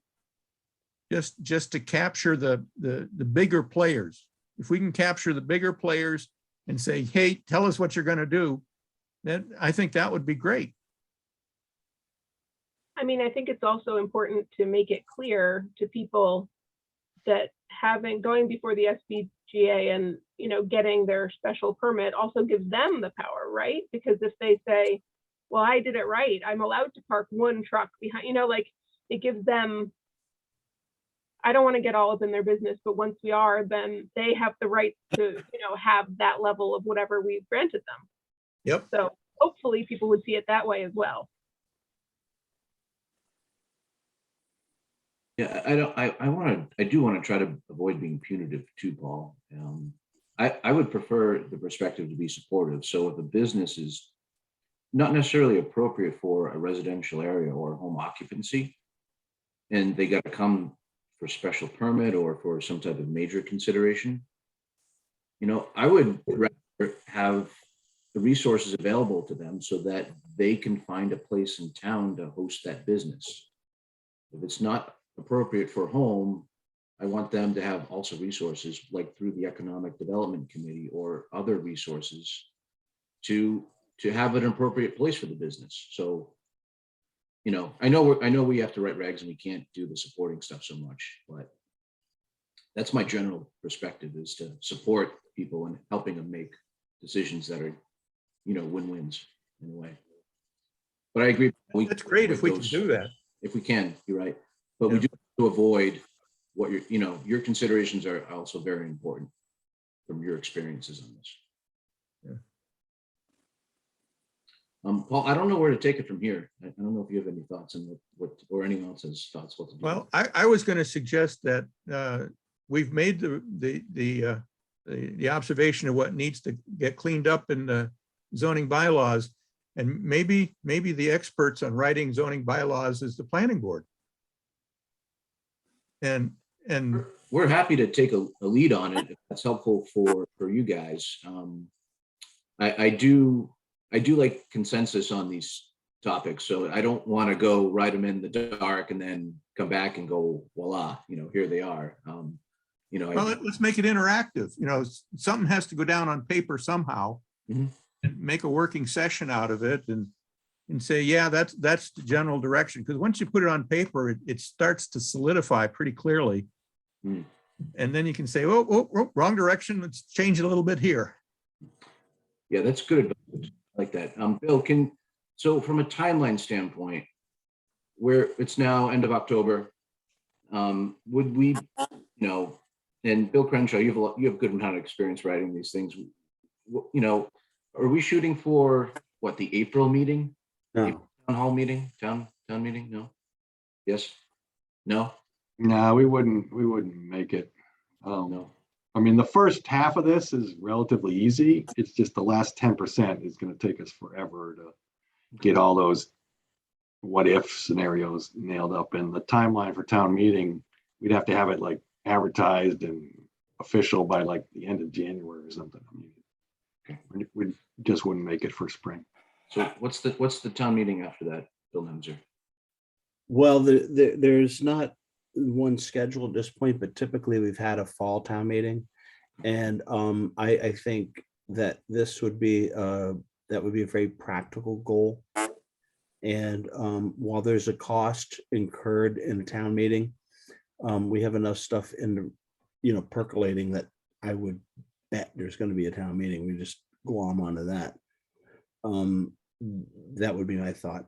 just to capture the bigger players. If we can capture the bigger players and say, hey, tell us what you're going to do, then I think that would be great. I mean, I think it's also important to make it clear to people that going before the SPGA and, getting their special permit also gives them the power, right? Because if they say, well, I did it right, I'm allowed to park one truck behind, it gives them, I don't want to get all up in their business, but once we are, then they have the right to, have that level of whatever we've granted them. Yep. So hopefully people would see it that way as well. Yeah, I do want to try to avoid being punitive too, Paul. I would prefer the perspective to be supportive. So if a business is not necessarily appropriate for a residential area or home occupancy, and they got to come for special permit or for some type of major consideration, I would rather have the resources available to them so that they can find a place in town to host that business. If it's not appropriate for home, I want them to have also resources like through the Economic Development Committee or other resources to have an appropriate place for the business. So, I know we have to write regs and we can't do the supporting stuff so much, but that's my general perspective, is to support people and helping them make decisions that are, win-wins in a way. But I agree. That's great if we can do that. If we can, you're right. But we Yeah. do have to avoid what your considerations are also very important from your experiences on this. Yeah. Paul, I don't know where to take it from here. I don't know if you have any thoughts on what or anyone else has thoughts what to do. Well, I was going to suggest that we've made the observation of what needs to get cleaned up in the zoning bylaws, and maybe the experts on writing zoning bylaws is the planning board. And We're happy to take a lead on it if that's helpful for you guys. I do like consensus on these topics, so I don't want to go write them in the dark and then come back and go, voila, here they are. well, let's make it interactive. Something has to go down on paper somehow. Mhm. And make a working session out of it and say, yeah, that's the general direction. Because once you put it on paper, it starts to solidify pretty clearly. Mm. And then you can say, oh, wrong direction. Let's change it a little bit here. Yeah, that's good advice. I like that. Bill, so from a timeline standpoint, where it's now end of October, would we, and Bill Crenshaw, you have a good amount of experience writing these things. Are we shooting for what, the April meeting? No, Town hall meeting, town meeting? No? Yes? No? No, we wouldn't make it. No. I mean, the first half of this is relatively easy. It's just the last 10% is going to take us forever to get all those what if scenarios nailed up. And the timeline for town meeting, we'd have to have it like advertised and official by like the end of January or something. I mean, we just wouldn't make it for spring. So what's the town meeting after that, Bill Nemser? well, there's not one schedule at this point, but typically we've had a fall town meeting. And I think that this would be a very practical goal. And while there's a cost incurred in a town meeting, we have enough stuff in the, percolating that I would bet there's going to be a town meeting. We just glom onto that. That would be my thought.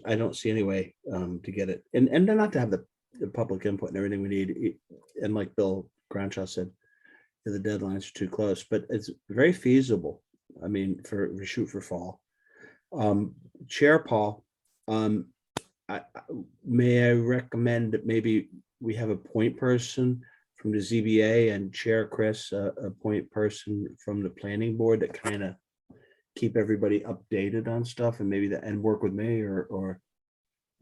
I don't see any way to get it, and then not to have the public input and everything we need. And like Bill Crenshaw said, the deadlines are too close, but it's very feasible. I mean, we shoot for fall. Chair Paul, may I recommend that maybe we have a point person from the ZBA and Chair Chris, a point person from the planning board that kind of keep everybody updated on stuff, and maybe and work with me, or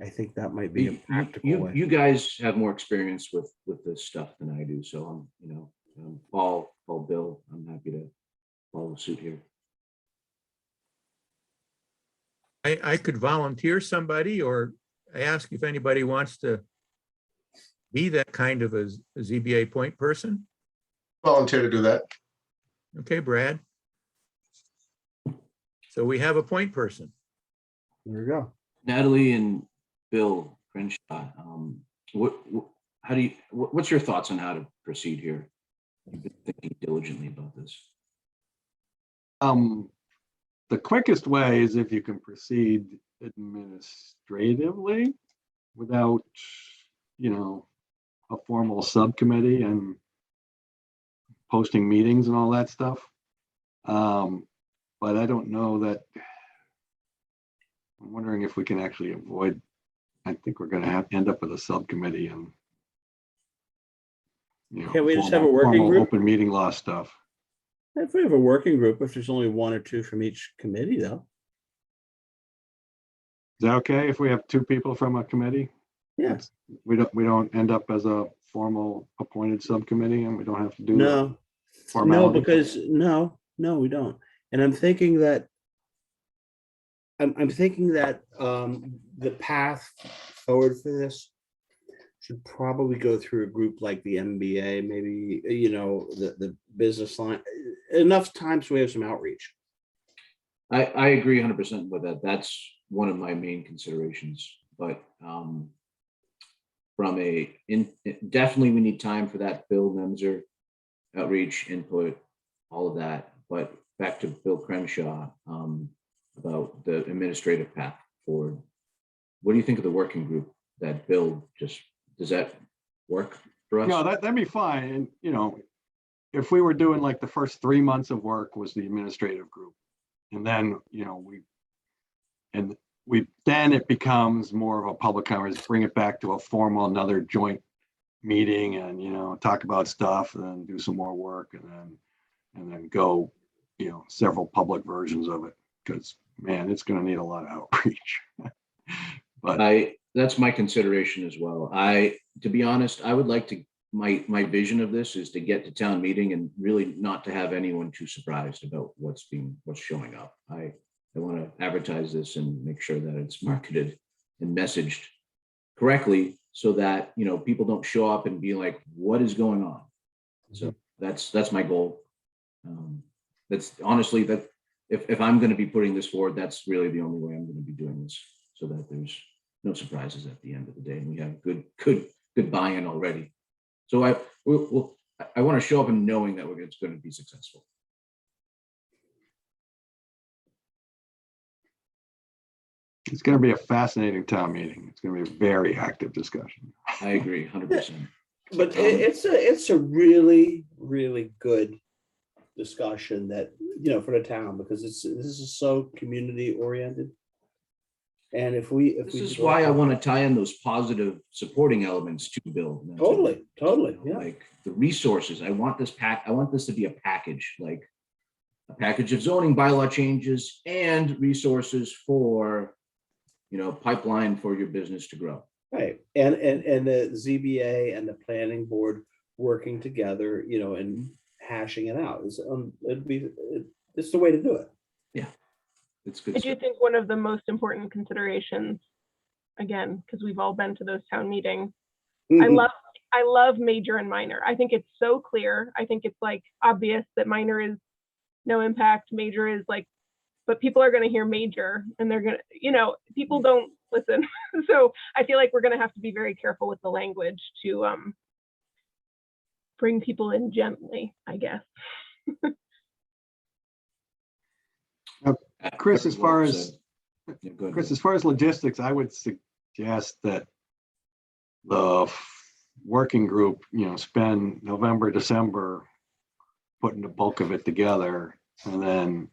I think that might be a practical way. You guys have more experience with this stuff than I do, so Paul, Bill, I'm happy to follow suit here. I could volunteer somebody, or I ask if anybody wants to be that kind of a ZBA point person. Volunteer to do that. Okay, Brad. So we have a point person. There we go. Natalie and Bill Crenshaw, what's your thoughts on how to proceed here? You've been thinking diligently about this. The quickest way is if you can proceed administratively without, a formal subcommittee and posting meetings and all that stuff. But I don't know that. I'm wondering if we can actually avoid. I think we're going to end up with a subcommittee, and you know, Can't we just have a formal- working formal group? Open meeting law stuff. If we have a working group, if there's only one or two from each committee, though. Is that okay if we have two people from a committee? Yeah. It's- We don't end up as a formal appointed subcommittee and we don't have to do. the No, no, formality? because no, we don't. And I'm thinking that I'm thinking that the path forward for this should probably go through a group like the MBA, maybe, you know, the business line, enough times we have some outreach. I agree 100% with that. That's one of my main considerations, but definitely we need time for that. Bill Nemser, outreach, input, all of that. But back to Bill Crenshaw about the administrative path forward. What do you think of the working group that Bill does that work for us? No, that'd be fine. And, you know, if we were doing like the first 3 months of work was the administrative group. And then, you know, then it becomes more of a public conference, bring it back to a formal, another joint meeting and, you know, talk about stuff and then do some more work and then go, you know, several public versions of it. Because man, it's going to need a lot of outreach. But That's my consideration as well. To be honest, I would like to, my vision of this is to get to town meeting and really not to have anyone too surprised about what's showing up. I want to advertise this and make sure that it's marketed and messaged correctly so that, you know, people don't show up and be like, what is going on? So that's my goal. That's honestly that if I'm going to be putting this forward, that's really the only way I'm going to be doing this so that there's no surprises at the end of the day. And we have good buy-in already. So I want to show up and knowing that it's going to be successful. it's going to be a fascinating town meeting. It's going to be a very active discussion. I agree 100%. But it's a really, really good discussion that, you know, for the town, because this is so community oriented. And if we This is why I want to tie in those positive supporting elements to Bill. Totally, yeah. Like the resources. I want this to be a package, like a package of zoning bylaw changes and resources for, you know, pipeline for your business to grow. Right, and the ZBA and the planning board working together, you know, and hashing it out is it's the way to do it. Yeah, it's good. I do think one of the most important considerations, again, because we've all been to those town meetings, Mhm. I love major and minor. I think it's so clear. I think it's like obvious that minor is no impact, major is like, but people are going to hear major and they're going to, you know, people don't listen. So I feel like we're going to have to be very careful with the language to bring people in gently, I guess. Chris, as far as Yeah, go ahead. Chris, as far as logistics, I would suggest that the working group, you know, spend November, December putting the bulk of it together, and then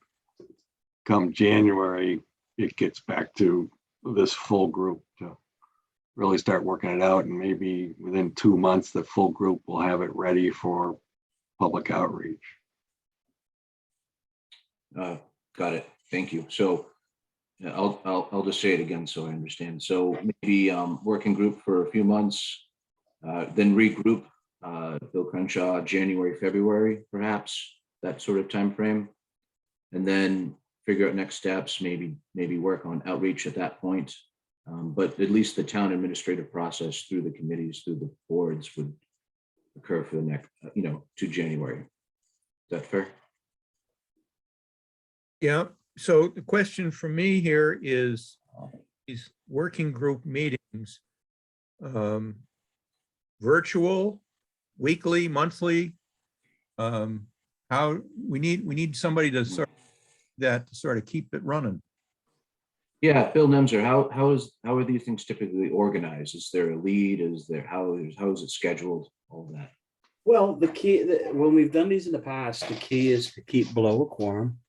come January, it gets back to this full group to really start working it out. And maybe within 2 months, the full group will have it ready for public outreach. Got it. Thank you. So I'll just say it again so I understand. So maybe working group for a few months, then regroup, Bill Crenshaw, January, February, perhaps that sort of time frame, and then figure out next steps. Maybe work on outreach at that point. But at least the town administrative process through the committees, through the boards would occur for the next, to January. Is that fair? Yeah, so the question for me here is these working group meetings, virtual, weekly, monthly? How we need somebody to sort of keep it running. Yeah, Bill Nemser, how are these things typically organized? Is there a lead? How is it scheduled? All of that. Well, the key, when we've done these in the past, the key is to keep below a quorum.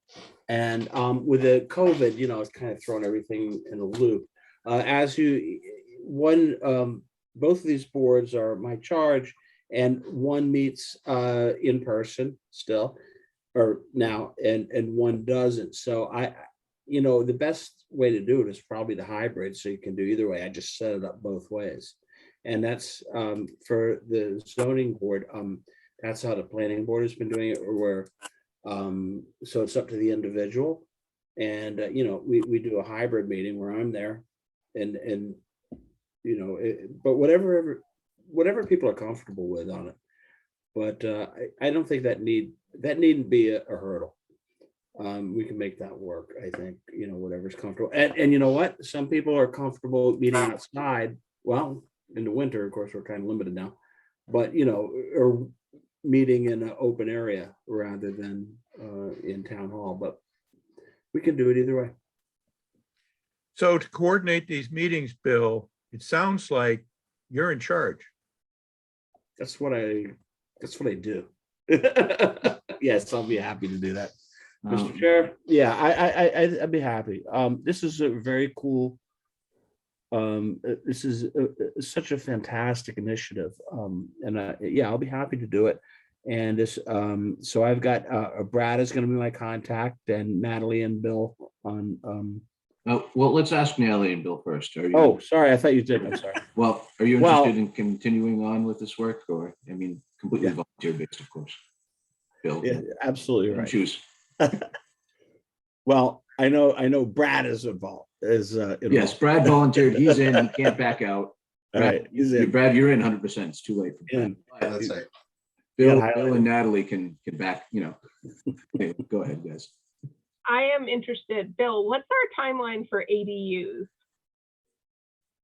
And with the COVID, you know, it's kind of thrown everything in a loop. Both of these boards are my charge And one meets in person still, or now, and one doesn't. So the best way to do it is probably the hybrid, so you can do either way. I just set it up both ways. And that's for the zoning board. That's how the planning board has been doing it, or where, so it's up to the individual. And, we do a hybrid meeting where I'm there and but whatever people are comfortable with on it. But I don't think that needn't be a hurdle. We can make that work, I think, whatever's comfortable. And you know what? Some people are comfortable meeting outside. Well, in the winter, of course, we're kind of limited now, but or meeting in an open area rather than in town hall, but we can do it either way. So to coordinate these meetings, Bill, it sounds like you're in charge. That's what I do. Yes, I'll be happy to do that. Mr. Chair, yeah, I'd be happy. This is a very cool. This is such a fantastic initiative, and yeah, I'll be happy to do it. And this, so I've got Brad is going to be my contact, and Natalie and Bill on. Well, let's ask Natalie and Bill first. Are you? Oh, sorry, I thought you did. I'm sorry. Well, are you interested in continuing on with this work, or completely Yeah. volunteer based, of course? Bill, Yeah, absolutely right. choose. Well, I know Brad is involved. Involved. Yes, Brad volunteered. He's in. He can't back out. All right, he's in. Brad, you're in 100%. It's too late for Brad. In. That's it. Bill, Yeah, Bill and Natalie can back. Anyway, go ahead, guys. I am interested. Bill, what's our timeline for ADUs?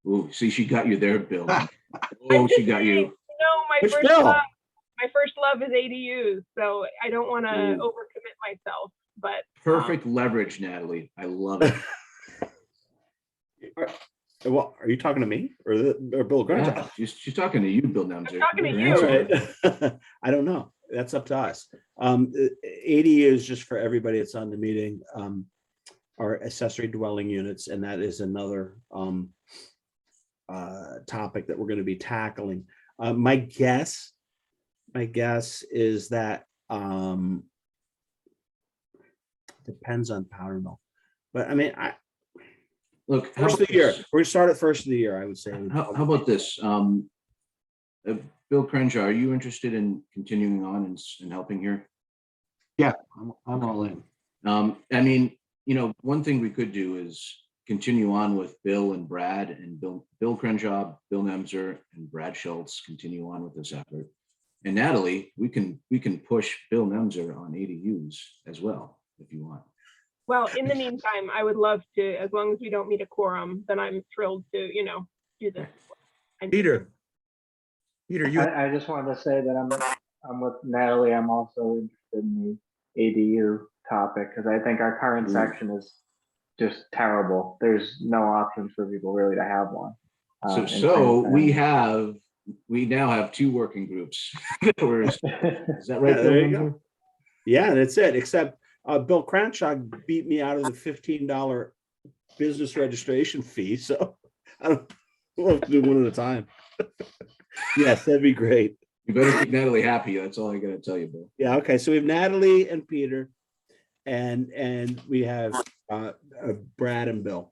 Oh, see, she got you there, Bill. Oh, she got you. No, Which Bill? My first love is ADUs, so I don't want to overcommit myself. But Perfect leverage, Natalie. I love it. Well, are you talking to me or Bill Grant? Yeah, she's talking to you, Bill Nemser. talking to Your you. answer. Right. I don't know. That's up to us. ADU is just for everybody that's on the meeting, are accessory dwelling units, and that is another topic that we're going to be tackling. My guess is that depends on powder mill, but I mean, Look, how first of about the year. this? We're gonna start at first of the year, I would say. How about this? Bill Crenshaw, are you interested in continuing on and helping here? Yeah, I'm all in. One thing we could do is continue on with Bill and Brad, and Bill Crenshaw, Bill Nemser, and Brad Schultz continue on with this effort. And Natalie, we can push Bill Nemser on ADUs as well, if you want. well, in the meantime, I would love to, as long as we don't meet a quorum, then I'm thrilled to, do this. Peter, you, I just wanted to say that I'm with Natalie. I'm also interested in the ADU topic because I think our current section is just terrible. There's no options for people really to have one. So we now have two working groups. Is that right? Yeah, there you go. Yeah, that's it. Except Bill Crenshaw beat me out of the $15 business registration fee. So we'll have to do one at a time. Yes, that'd be great. You better keep Natalie happy. That's all I gotta tell you, Bill. Yeah. Okay. So we have Natalie and Peter, and we have Brad and Bill.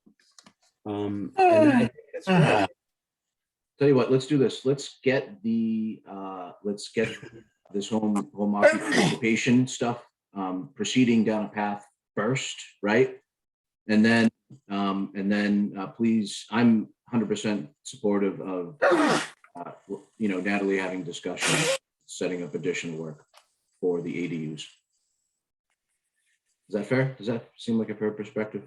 And I think that's great. Tell you what, let's do this. Let's get this home occupation stuff proceeding down a path first, right? And then please, I'm 100% supportive of Natalie having discussion, setting up additional work for the ADUs. Is that fair? Does that seem like a fair perspective?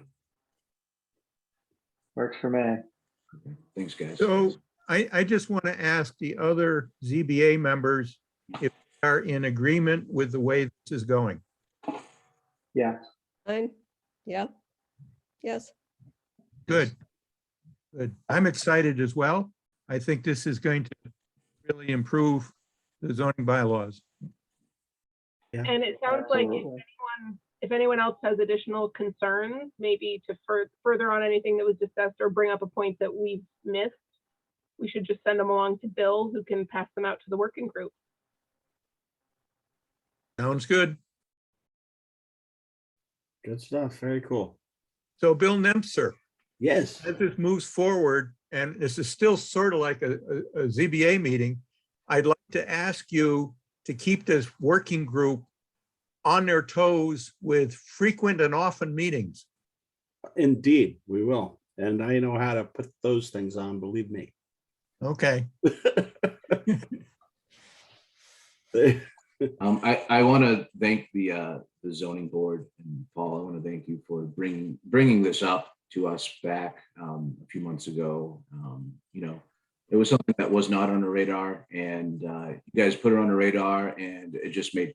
Works for me. Okay. Thanks, guys. so I just want to ask the other ZBA members if they are in agreement with the way this is going. Yeah. Fine. Yeah. Yes. Good. Good. I'm excited as well. I think this is going to really improve the zoning bylaws. And it sounds like Absolutely. if anyone else has additional concerns, maybe to further on anything that was discussed or bring up a point that we've missed, we should just send them along to Bill, who can pass them out to the working group. Sounds good. Good stuff. Very cool. So Bill Nemser, Yes. as this moves forward, and this is still sort of like a ZBA meeting, I'd like to ask you to keep this working group on their toes with frequent and often meetings. Indeed, we will. And I know how to put those things on, believe me. Okay, I want to thank the zoning board, and Paul, I want to thank you for bringing this up to us back a few months ago. You know, it was something that was not on the radar, and you guys put it on the radar, and it just made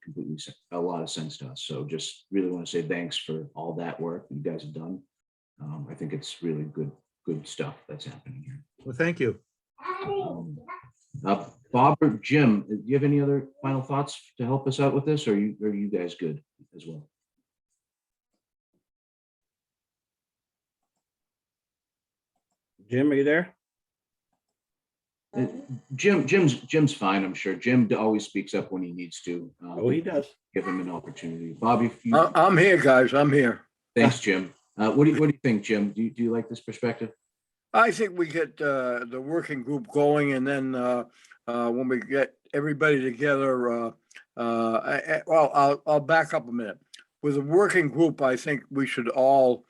a lot of sense to us. So just really want to say thanks for all that work you guys have done. I think it's really good stuff that's happening here. well, thank you. Bob or Jim, do you have any other final thoughts to help us out with this, or are you guys good as well? Jim, are you there? Jim's fine, I'm sure. Jim always speaks up when he needs to. Oh, he does. Give him an opportunity. Bobby, I'm here, guys. I'm here. thanks, Jim. What do you think, Jim? Do you like this perspective? I think we get the working group going, and then when we get everybody together, well, I'll back up a minute. With a working group, I think we should all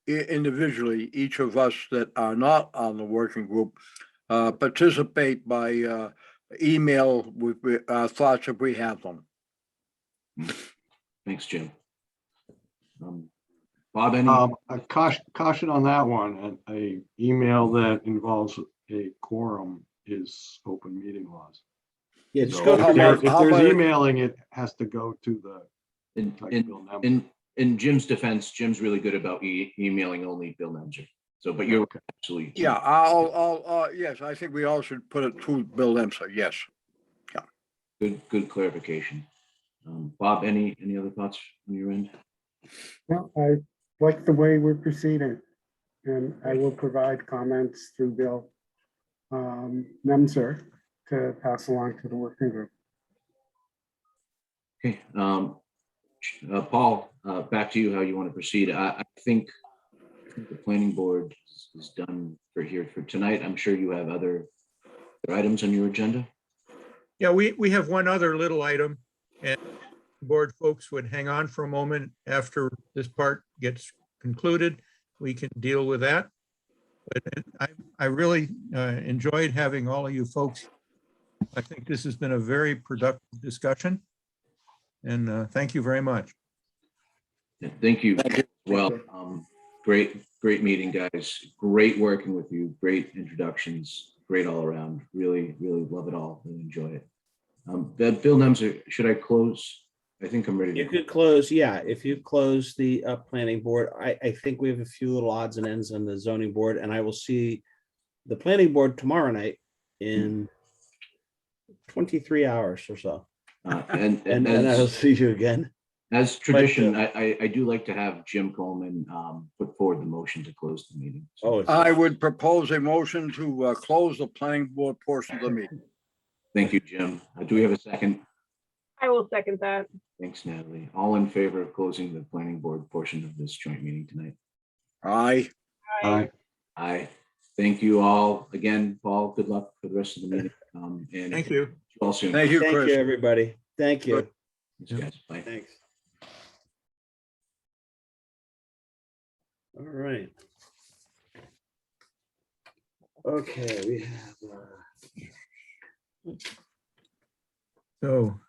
individually, each of us that are not on the working group, participate by email with thoughts if we have them. Thanks, Jim. Bob, any? A caution on that one, a email that involves a quorum is open meeting laws. Yeah, just So go. if how there- about- if how there's about- emailing, it has to go to the. In Jim's defense, Jim's really good about emailing only Bill Nemser. So, but you're absolutely. Yeah, I'll yes, I think we all should put it to Bill Lemser. Yes. Good clarification. Bob, any other thoughts on your end? Well, I like the way we're proceeding, and I will provide comments through Bill Nemser to pass along to the working group. Okay, Paul, back to you, how you want to proceed. I think the planning board is done for tonight. I'm sure you have other items on your agenda. Yeah, we have one other little item, and board folks would hang on for a moment after this part gets concluded. We can deal with that. But I really enjoyed having all of you folks. I think this has been a very productive discussion. And thank you very much. Thank you. Well, great meeting, guys. Great working with you. Great introductions. Great all around. Really love it all. Really enjoy it. Bill Nemser, should I close? I think I'm ready You to. could close, yeah, if you close the planning board, I think we have a few little odds and ends on the zoning board, and I will see the planning board tomorrow night in 23 hours or so. And And I'll see you again. as tradition, I do like to have Jim Coleman put forward the motion to close the meeting. So, Oh, I would propose a motion to close the planning board portion of the meeting. thank you, Jim. Do we have a second? I will second that. Thanks, Natalie. All in favor of closing the planning board portion of this joint meeting tonight? Aye. Aye. Aye. Thank you all. Again, Paul, good luck for the rest of the meeting. And Thank you. see you all soon. Thank you, Thank you, Chris. everybody. Thank you. Thanks, guys. Bye. Thanks. All right. Okay, we have, So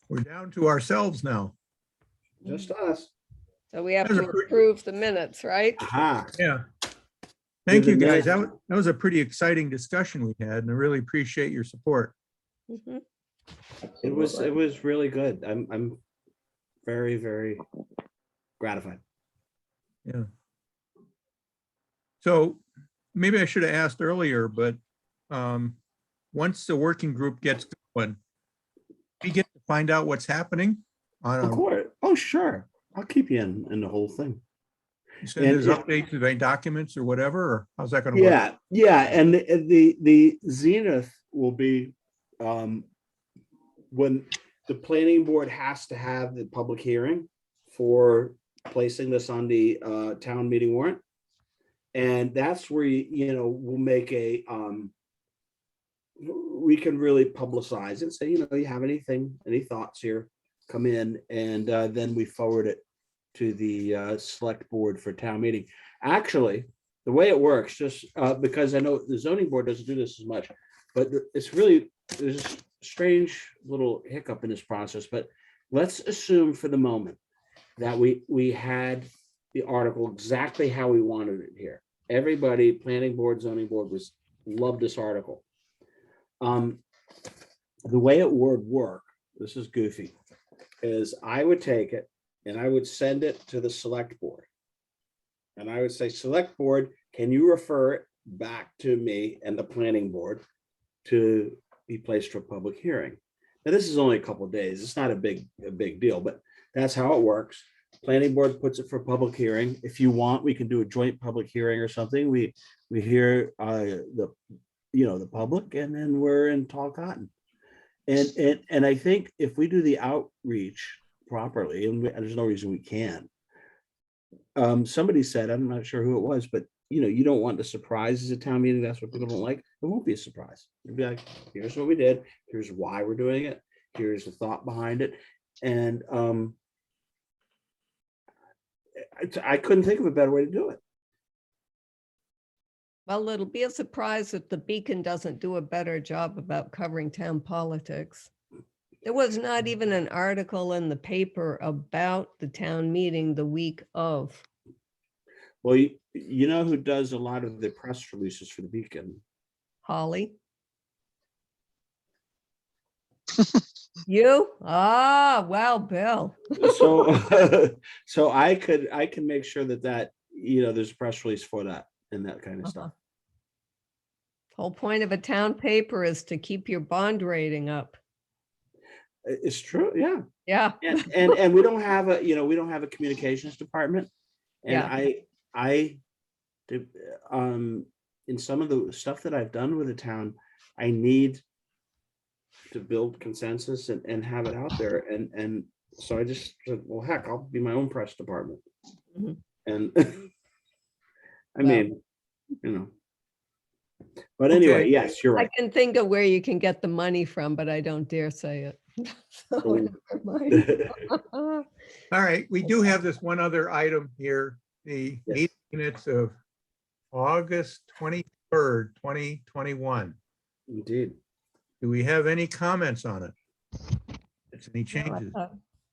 we're down to ourselves now. just us. So we have That's to a pretty- approve the minutes, right? Aha. Yeah. Thank you, the guys. minutes. That was a pretty exciting discussion we had, and I really appreciate your support. Mhm. It was really good. I'm very, very gratified. Yeah. So maybe I should have asked earlier, but once the working group gets going, we get to find out what's happening on Of course. Oh, sure. I'll keep you in the whole thing. You send And us it- updates of any documents or whatever, or how's that gonna work? Yeah, and the zenith will be when the planning board has to have the public hearing for placing this on the town meeting warrant. And that's where, we'll make we can really publicize it, say, you have any thoughts here, come in, and then we forward it to the select board for town meeting. Actually, the way it works, just because I know the zoning board doesn't do this as much, but there's a strange little hiccup in this process, but let's assume for the moment that we had the article exactly how we wanted it here. Everybody, planning board, zoning board loved this article. The way it would work, this is goofy, is I would take it and I would send it to the select board. And I would say, select board, can you refer it back to me and the planning board to be placed for public hearing? Now, this is only a couple of days. It's not a big deal, but that's how it works. Planning board puts it for public hearing. If you want, we can do a joint public hearing or something. We hear the public, and then we're in tall cotton. And I think if we do the outreach properly, and there's no reason we can't. Somebody said, I'm not sure who it was, but you don't want the surprises at town meeting. That's what people don't like. It won't be a surprise. It'll be like, here's what we did. Here's why we're doing it. Here's the thought behind it. And I couldn't think of a better way to do it. Well, it'll be a surprise if the Beacon doesn't do a better job about covering town politics. There was not even an article in the paper about the town meeting the week of. Well, you know who does a lot of the press releases for the Beacon? Holly? You? Ah, well, Bill. So I can make sure that there's a press release for that and that kind of stuff. Whole point of a town paper is to keep your bond rating up. It's true, yeah. Yeah. And we don't have a communications department. And I do, in some of the stuff that I've done with the town, I need to build consensus and have it out there. And so I just said, well, heck, I'll be my own press department. Mhm. And I mean, but anyway, Okay. yes, you're I right. can think of where you can get the money from, but I don't dare say it. So Oh. never mind. All right, we do have this one other item here, the Yes. meeting minutes of August 23rd, 2021. Indeed. Do we have any comments on it? Any No, I changes?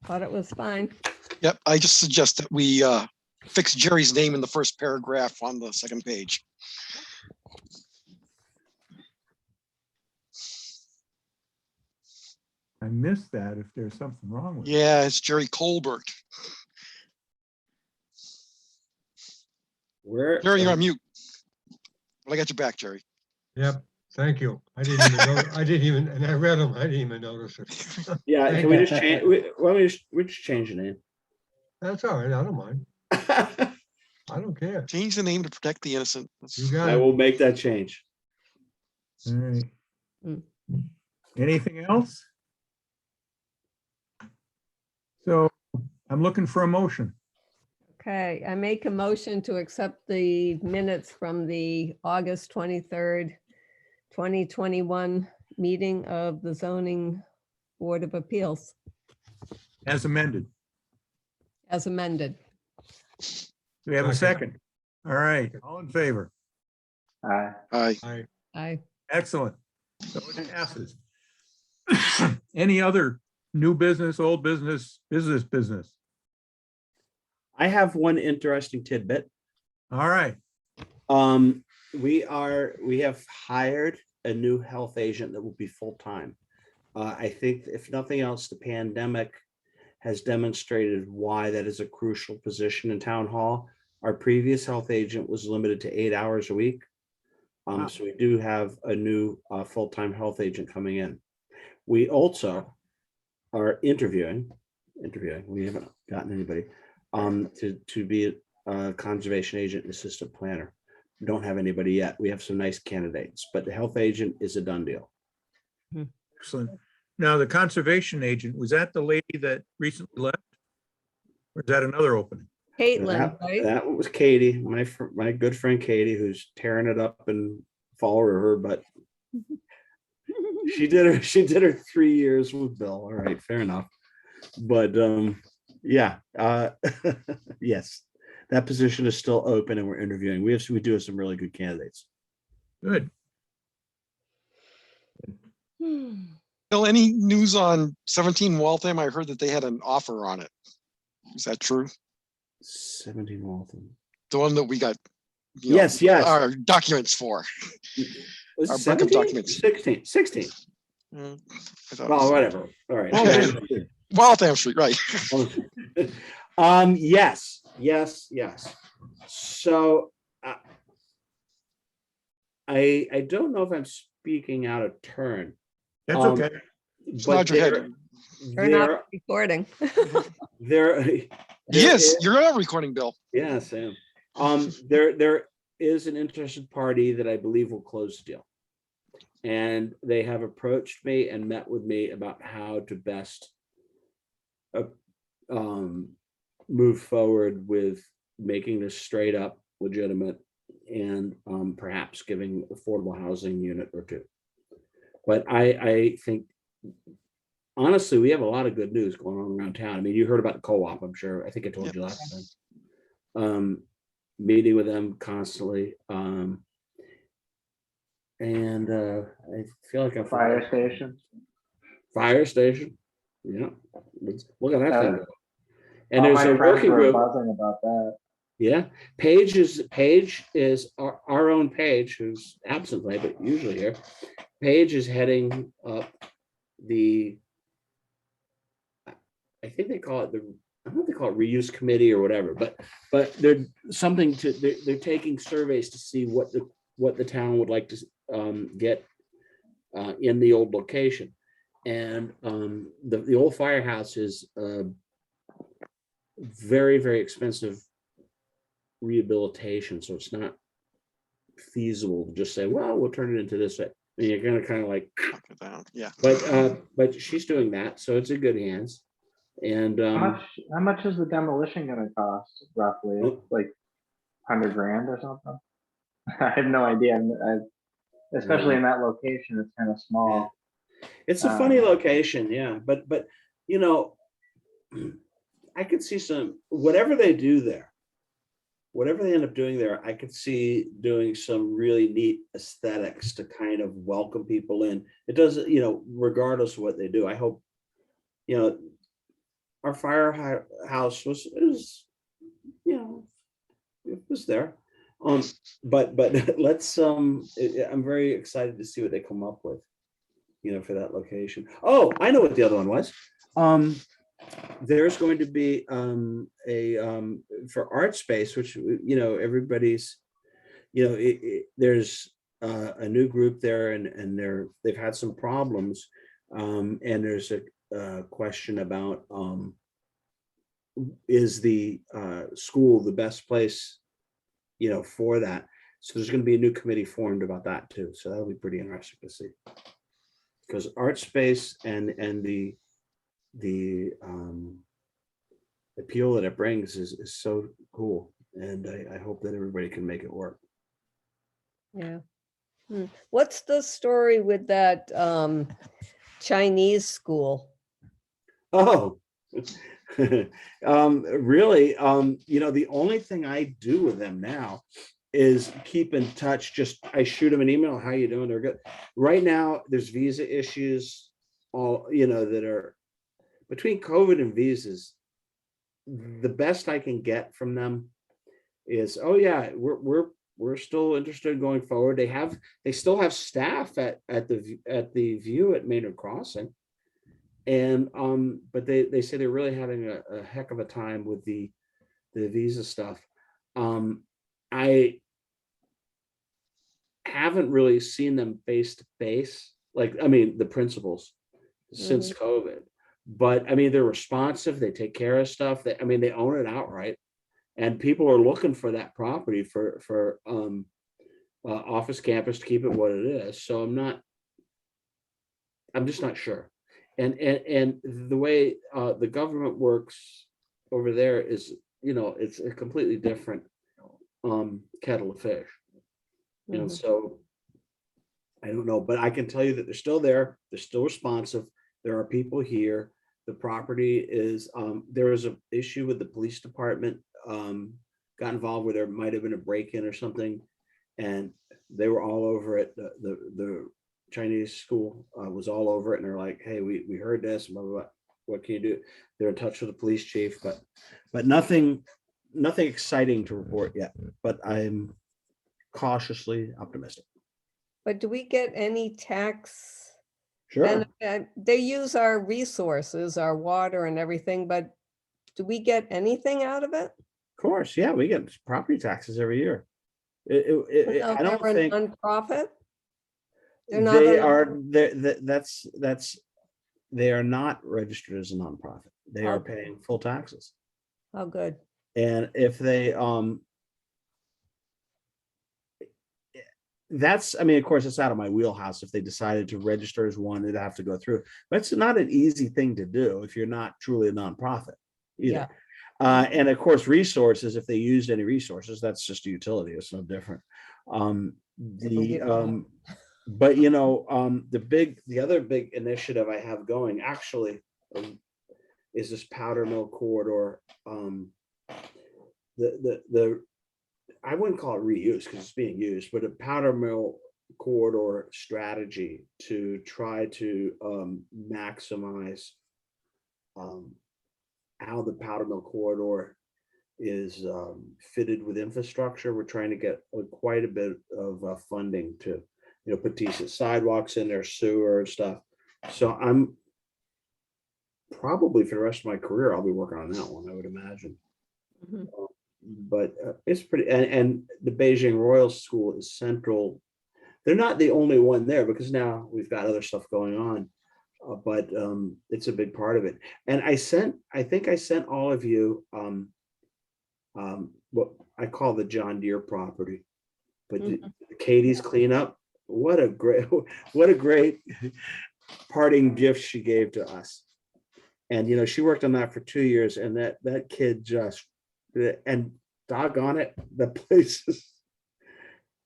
thought it was fine. Yep, I just suggest that we fix Jerry's name in the first paragraph on the second page. I missed that if there's something wrong with it. Yeah, it's Jerry Colbert. Where? Jerry, you're on mute. But I got your back, Jerry. Yep, thank you. I didn't even know, and I read them, I didn't even notice it. Yeah, Thank can we you. just change? We just change the name. That's all right, I don't mind. I don't care. Change the name to protect the innocent. You got I it. will make that change. All right. Mm. Anything else? So I'm looking for a motion. Okay, I make a motion to accept the minutes from the August 23rd, 2021 meeting of the Zoning Board of Appeals As amended. as amended. Do we have a second? All right, all in favor? Aye. Aye. Excellent. So it passes. Any other new business, old business, business? I have one interesting tidbit. All right. We have hired a new health agent that will be full-time. I think if nothing else, the pandemic has demonstrated why that is a crucial position in town hall. Our previous health agent was limited to 8 hours a week. Wow. So we do have a new full-time health agent coming in. We also are interviewing, we haven't gotten anybody, to be conservation agent and assistant planner. We don't have anybody yet. We have some nice candidates, but the health agent is a done deal. Excellent. Now, the conservation agent, was that the lady that recently left? Or is that another opening? Caitlin, right? That was Katie, my good friend Katie, who's tearing it up in Fall River, but she did her 3 years with Bill. All right, fair enough. But yeah, yes, that position is still open and we're interviewing. We do have some really good candidates. Good. Bill, any news on 17 Waltham? I heard that they had an offer on it. Is that true? 17 Waltham. The one that we got. You know, Yes, yes. Our documents for. Was it Our book of 17? documents. 16. I thought it Well, was- whatever. All right. Waltham Street, right? Yes. So I don't know if I'm speaking out of turn. That's Um, okay. Just but nod your head. We're not recording. there Yes, you're not recording, Bill. Yeah, Sam. There is an interested party that I believe will close the deal. And they have approached me and met with me about how to best move forward with making this straight up legitimate and perhaps giving affordable housing unit or two. But I think honestly, we have a lot of good news going on around town. I mean, you heard about the co-op, I'm sure. I think I told you last time. Meeting with them constantly. And I feel like I'm Fire station. Fire station. Yeah. Look at that thing. go. And All there's my a friends working were group. buzzing about that. Yeah. Paige is our own Paige, who's absent today, but usually here. Paige is heading up I think they call it I don't know if they call it reuse committee or whatever, but they're taking surveys to see what the town would like to get in the old location. And the old firehouse is very, very expensive rehabilitation. So it's not feasible to just say, well, we'll turn it into this. And you're gonna kind of like, yeah. But she's doing that, so it's in good hands. And How much is the demolition gonna cost roughly? Like $100,000 or something? I have no idea. Especially in that location, it's kind of small. it's a funny location, yeah. But you know, I could see whatever they do there, whatever they end up doing there, I could see doing some really neat aesthetics to kind of welcome people in. It doesn't, regardless of what they do. I hope, our firehouse was there. But let's I'm very excited to see what they come up with, for that location. Oh, I know what the other one was. There's going to be for art space, which everybody's, there's a new group there, and they've had some problems, and there's a question about is the school the best place, for that. So there's going to be a new committee formed about that too. So that'll be pretty interesting to see, because art space and the appeal that it brings is so cool, and I hope that everybody can make it work. Yeah. What's the story with that Chinese school? Oh, really? The only thing I do with them now is keep in touch. Just I shoot them an email. How you doing? They're good. Right now, there's visa issues. All that are between COVID and visas. The best I can get from them is, oh yeah, we're still interested in going forward. They still have staff at the View at Maynard Crossing. And but they say they're really having a heck of a time with the visa stuff. I haven't really seen them face to face, the principals since COVID. But they're responsive, they take care of stuff. They own it outright. And people are looking for that property for office campus to keep it what it is. So I'm just not sure. And the way the government works over there is, it's a completely different kettle of fish. And Mhm. so I don't know, but I can tell you that they're still there. They're still responsive. There are people here. The property is, there was an issue with the police department, got involved where there might have been a break-in or something. And they were all over it. The Chinese school was all over it. And they're like, hey, we heard this, blah, blah, blah. What can you do? They're in touch with the police chief, but nothing exciting to report yet, but I'm cautiously optimistic. But do we get any tax? Sure. And they use our resources, our water and everything, but do we get anything out of it? Of course, yeah, we get property taxes every year. No, I don't they're a think nonprofit? They're not they a- are, they are not registered as a nonprofit. They are Oh. paying full taxes. Oh, good. And if they, that's, I mean, of course, it's out of my wheelhouse. If they decided to register as one, it'd have to go through. But it's not an easy thing to do if you're not truly a nonprofit either. And of course, resources, if they used any resources, that's just a utility. It's no different. But the other big initiative I have going actually is this powder mill corridor. I wouldn't call it reuse because it's being used, but a powder mill corridor strategy to try to maximize how the powder mill corridor is fitted with infrastructure. We're trying to get quite a bit of funding to, put decent sidewalks in there, sewer and stuff. So I'm probably for the rest of my career, I'll be working on that one, I would imagine. Mhm. But it's pretty, and the Beijing Royal School is central. They're not the only one there because now we've got other stuff going on, but it's a big part of it. And I think I sent all of you what I call the John Deere property, but Katie's cleanup. What a great parting gift she gave to us. And she worked on that for 2 years, and that kid just, and doggone it, the place is,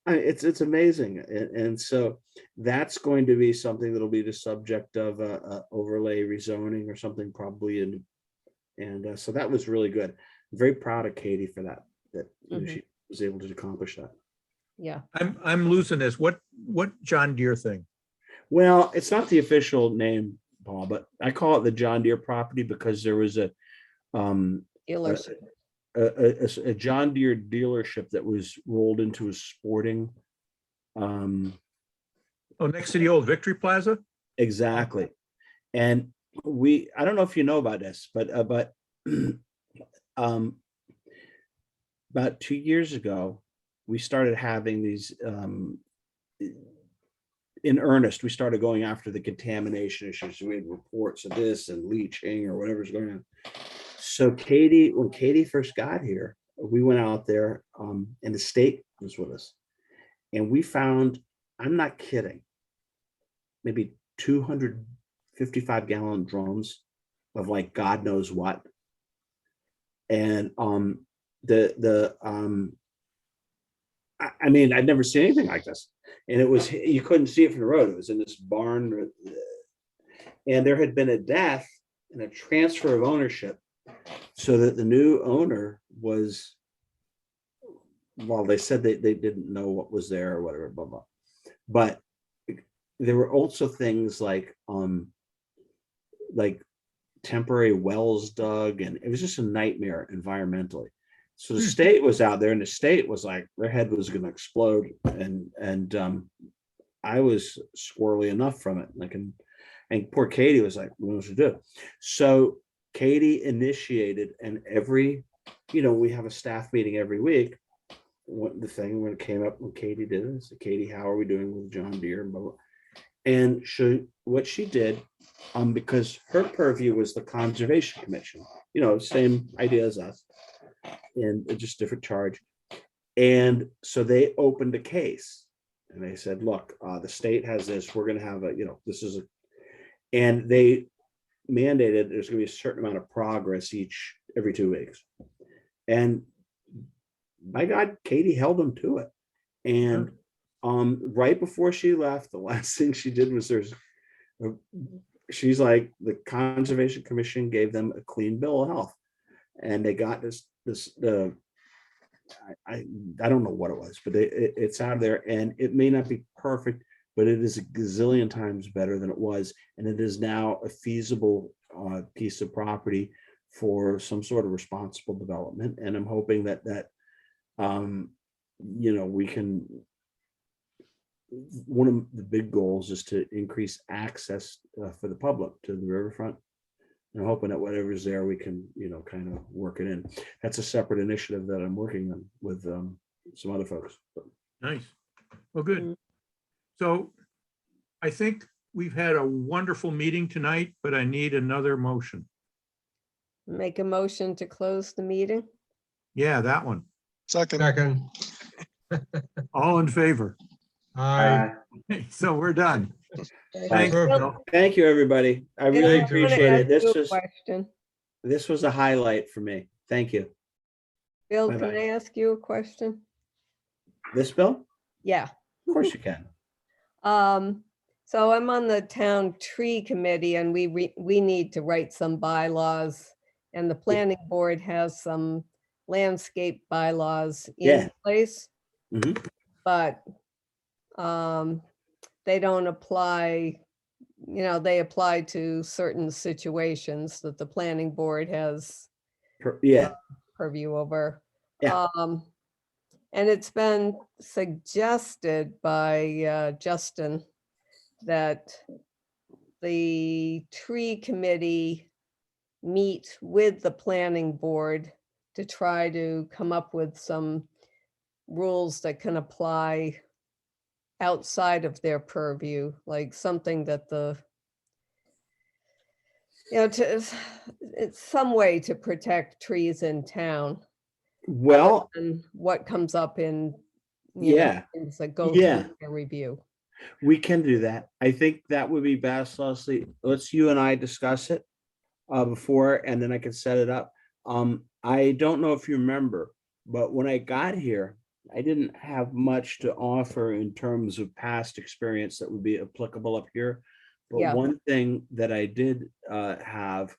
it's amazing. And so that's going to be something that'll be the subject of overlay rezoning or something probably. And so that was really good. I'm very proud of Katie for that she was able to accomplish that. Yeah. I'm losing this. What John Deere thing? Well, it's not the official name, Paul, but I call it the John Deere property because there was a Dealership. a John Deere dealership that was rolled into a sporting. Oh, next to the old Victory Plaza? Exactly. And I don't know if you know about this, but about 2 years ago, we started having these, in earnest, we started going after the contamination issues. We had reports of this and leaching or whatever's going on. So when Katie first got here, we went out there and the state was with us. And we found, I'm not kidding, maybe 255-gallon drums of like God knows what. And I mean, I'd never seen anything like this. And it was, you couldn't see it from the road. It was in this barn. And there had been a death and a transfer of ownership so that the new owner was, well, they said they didn't know what was there or whatever, blah, blah. But there were also things like temporary wells dug, and it was just a nightmare environmentally. So the state was out there, and the state was like, their head was going to explode, and I was squirrely enough from it. And poor Katie was like, what was to do? So Katie initiated, and we have a staff meeting every week. The thing when it came up when Katie did it, I said, Katie, how are we doing with John Deere and blah, blah. And what she did, because her purview was the Conservation Commission, same idea as us. and just different charge. And so they opened a case and they said, look, the state has this, we're gonna have a, this is a, and they mandated there's gonna be a certain amount of progress every 2 weeks. And by God, Katie held them to it. And right before she left, the last thing she did was she's like, the Conservation Commission gave them a clean bill of health. And they got I don't know what it was, but it's out of there, and it may not be perfect, but it is a gazillion times better than it was. And it is now a feasible piece of property for some sort of responsible development. And I'm hoping that we can, one of the big goals is to increase access for the public to the riverfront. And I'm hoping that whatever's there, we can, kind of work it in. That's a separate initiative that I'm working on with some other folks. Nice. Well, good. So I think we've had a wonderful meeting tonight, but I need another motion. Make a motion to close the meeting. Yeah, that one. Second. Second. All in favor? Aye. So we're done. Thanks, Perfect. Bill. Thank you, everybody. I Bill, really I wanna appreciate ask it. This you a is, question. this was a highlight for me. Thank you. Bill, Bye-bye. can I ask you a question? This bill? Yeah. Of course you can. So I'm on the town tree committee and we need to write some bylaws. And the planning board has some landscape bylaws in Yeah. place. Mhm. But they don't apply, they apply to certain situations that the planning board has Yeah, purview over. Yeah. And it's been suggested by Justin that the tree committee meet with the planning board to try to come up with some rules that can apply outside of their purview, like something that it's some way to protect trees in town. well, And what comes up in, you know, yeah, things that go yeah. through their review. we can do that. I think that would be best, Leslie. Let's you and I discuss it before, and then I can set it up. I don't know if you remember, but when I got here, I didn't have much to offer in terms of past experience that would be applicable up here. But Yeah. one thing that I did have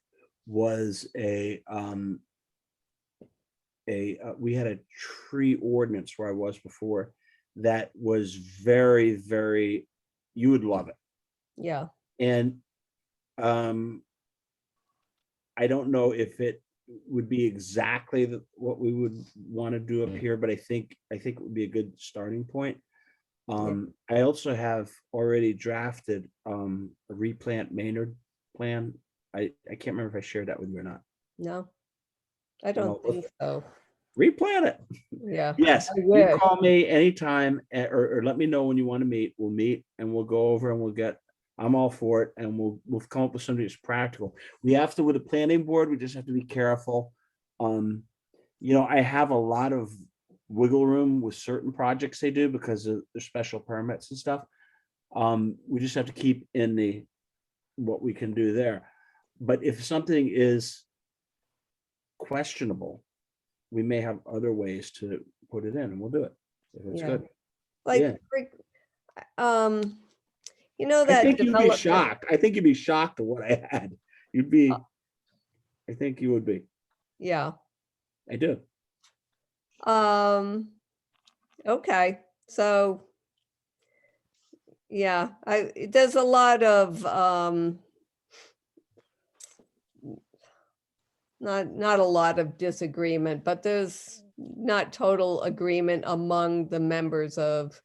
was we had a tree ordinance where I was before that was very, very, you would love it. Yeah, And I don't know if it would be exactly what we would want to do up here, but I think it would be a good starting point. I also have already drafted a replant Maynard plan. I can't remember if I shared that with you or not. no, I don't No, think so. Replant it. Yeah. Yes, I you wish. call me anytime or let me know when you want to meet. We'll meet and we'll go over and I'm all for it, and we'll come up with something that's practical. We have to, with the planning board, we just have to be careful. I have a lot of wiggle room with certain projects they do because of the special permits and stuff. We just have to keep in what we can do there. But if something is questionable, we may have other ways to put it in, and we'll do it. If it's Yeah. good. Like, Yeah. I that think you'd be development. shocked. I think you'd be shocked at what I had. I think you would be. Yeah. I do. Okay, so. Yeah, there's a lot of, not a lot of disagreement, but there's not total agreement among the members of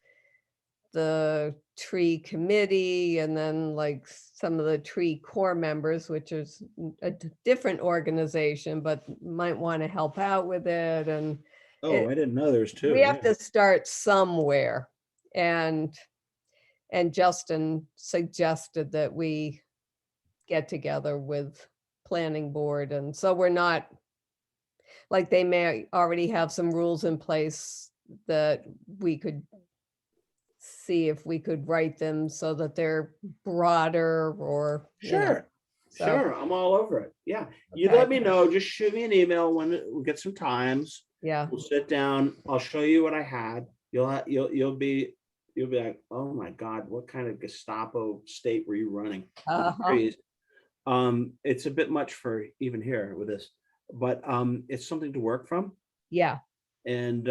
the tree committee and then like some of the tree core members, which is a different organization, but might want to help out with it. And Oh, I didn't know there was two. we have yeah. to start somewhere. And Justin suggested that we get together with planning board. And so we're not, like they may already have some rules in place that we could see if we could write them so that they're broader or, you know, Sure, so- sure, I'm all over it. Yeah, you Okay. let me know, just shoot me an email when we get some times. Yeah, We'll sit down, I'll show you what I had. You'll be like, oh my God, what kind of Gestapo state were you running? Uh-huh. Trees. It's a bit much for even here with this, but it's something to work from. yeah, And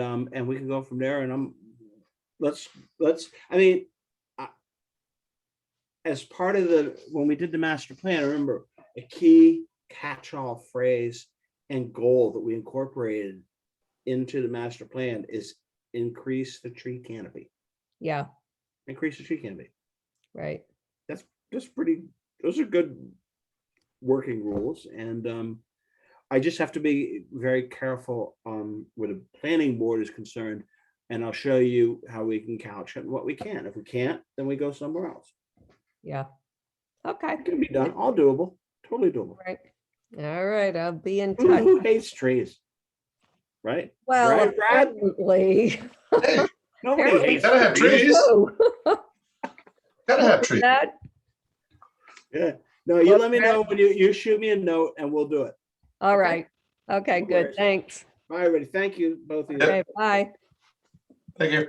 we can go from there, and let's, I mean, as part of when we did the master plan, I remember a key catch-all phrase and goal that we incorporated into the master plan is increase the tree canopy. yeah, Increase the tree canopy. right. That's pretty, those are good working rules. And I just have to be very careful where the planning board is concerned. And I'll show you how we can couch it and what we can. If we can't, then we go somewhere else. Yeah. Okay, It can be done, all doable, totally doable. right. All right, I'll be in Who touch. who hates trees? Right? Well, Right, Brad? apparently. Hey, Nobody apparently hates gotta have trees. trees. so. Gotta have trees. That, Yeah, no, you let me know when you shoot me a note and we'll do it. all Okay. right. Okay, No good, worries. thanks. All right, everybody, thank you, both of you. Okay, bye. Thank you.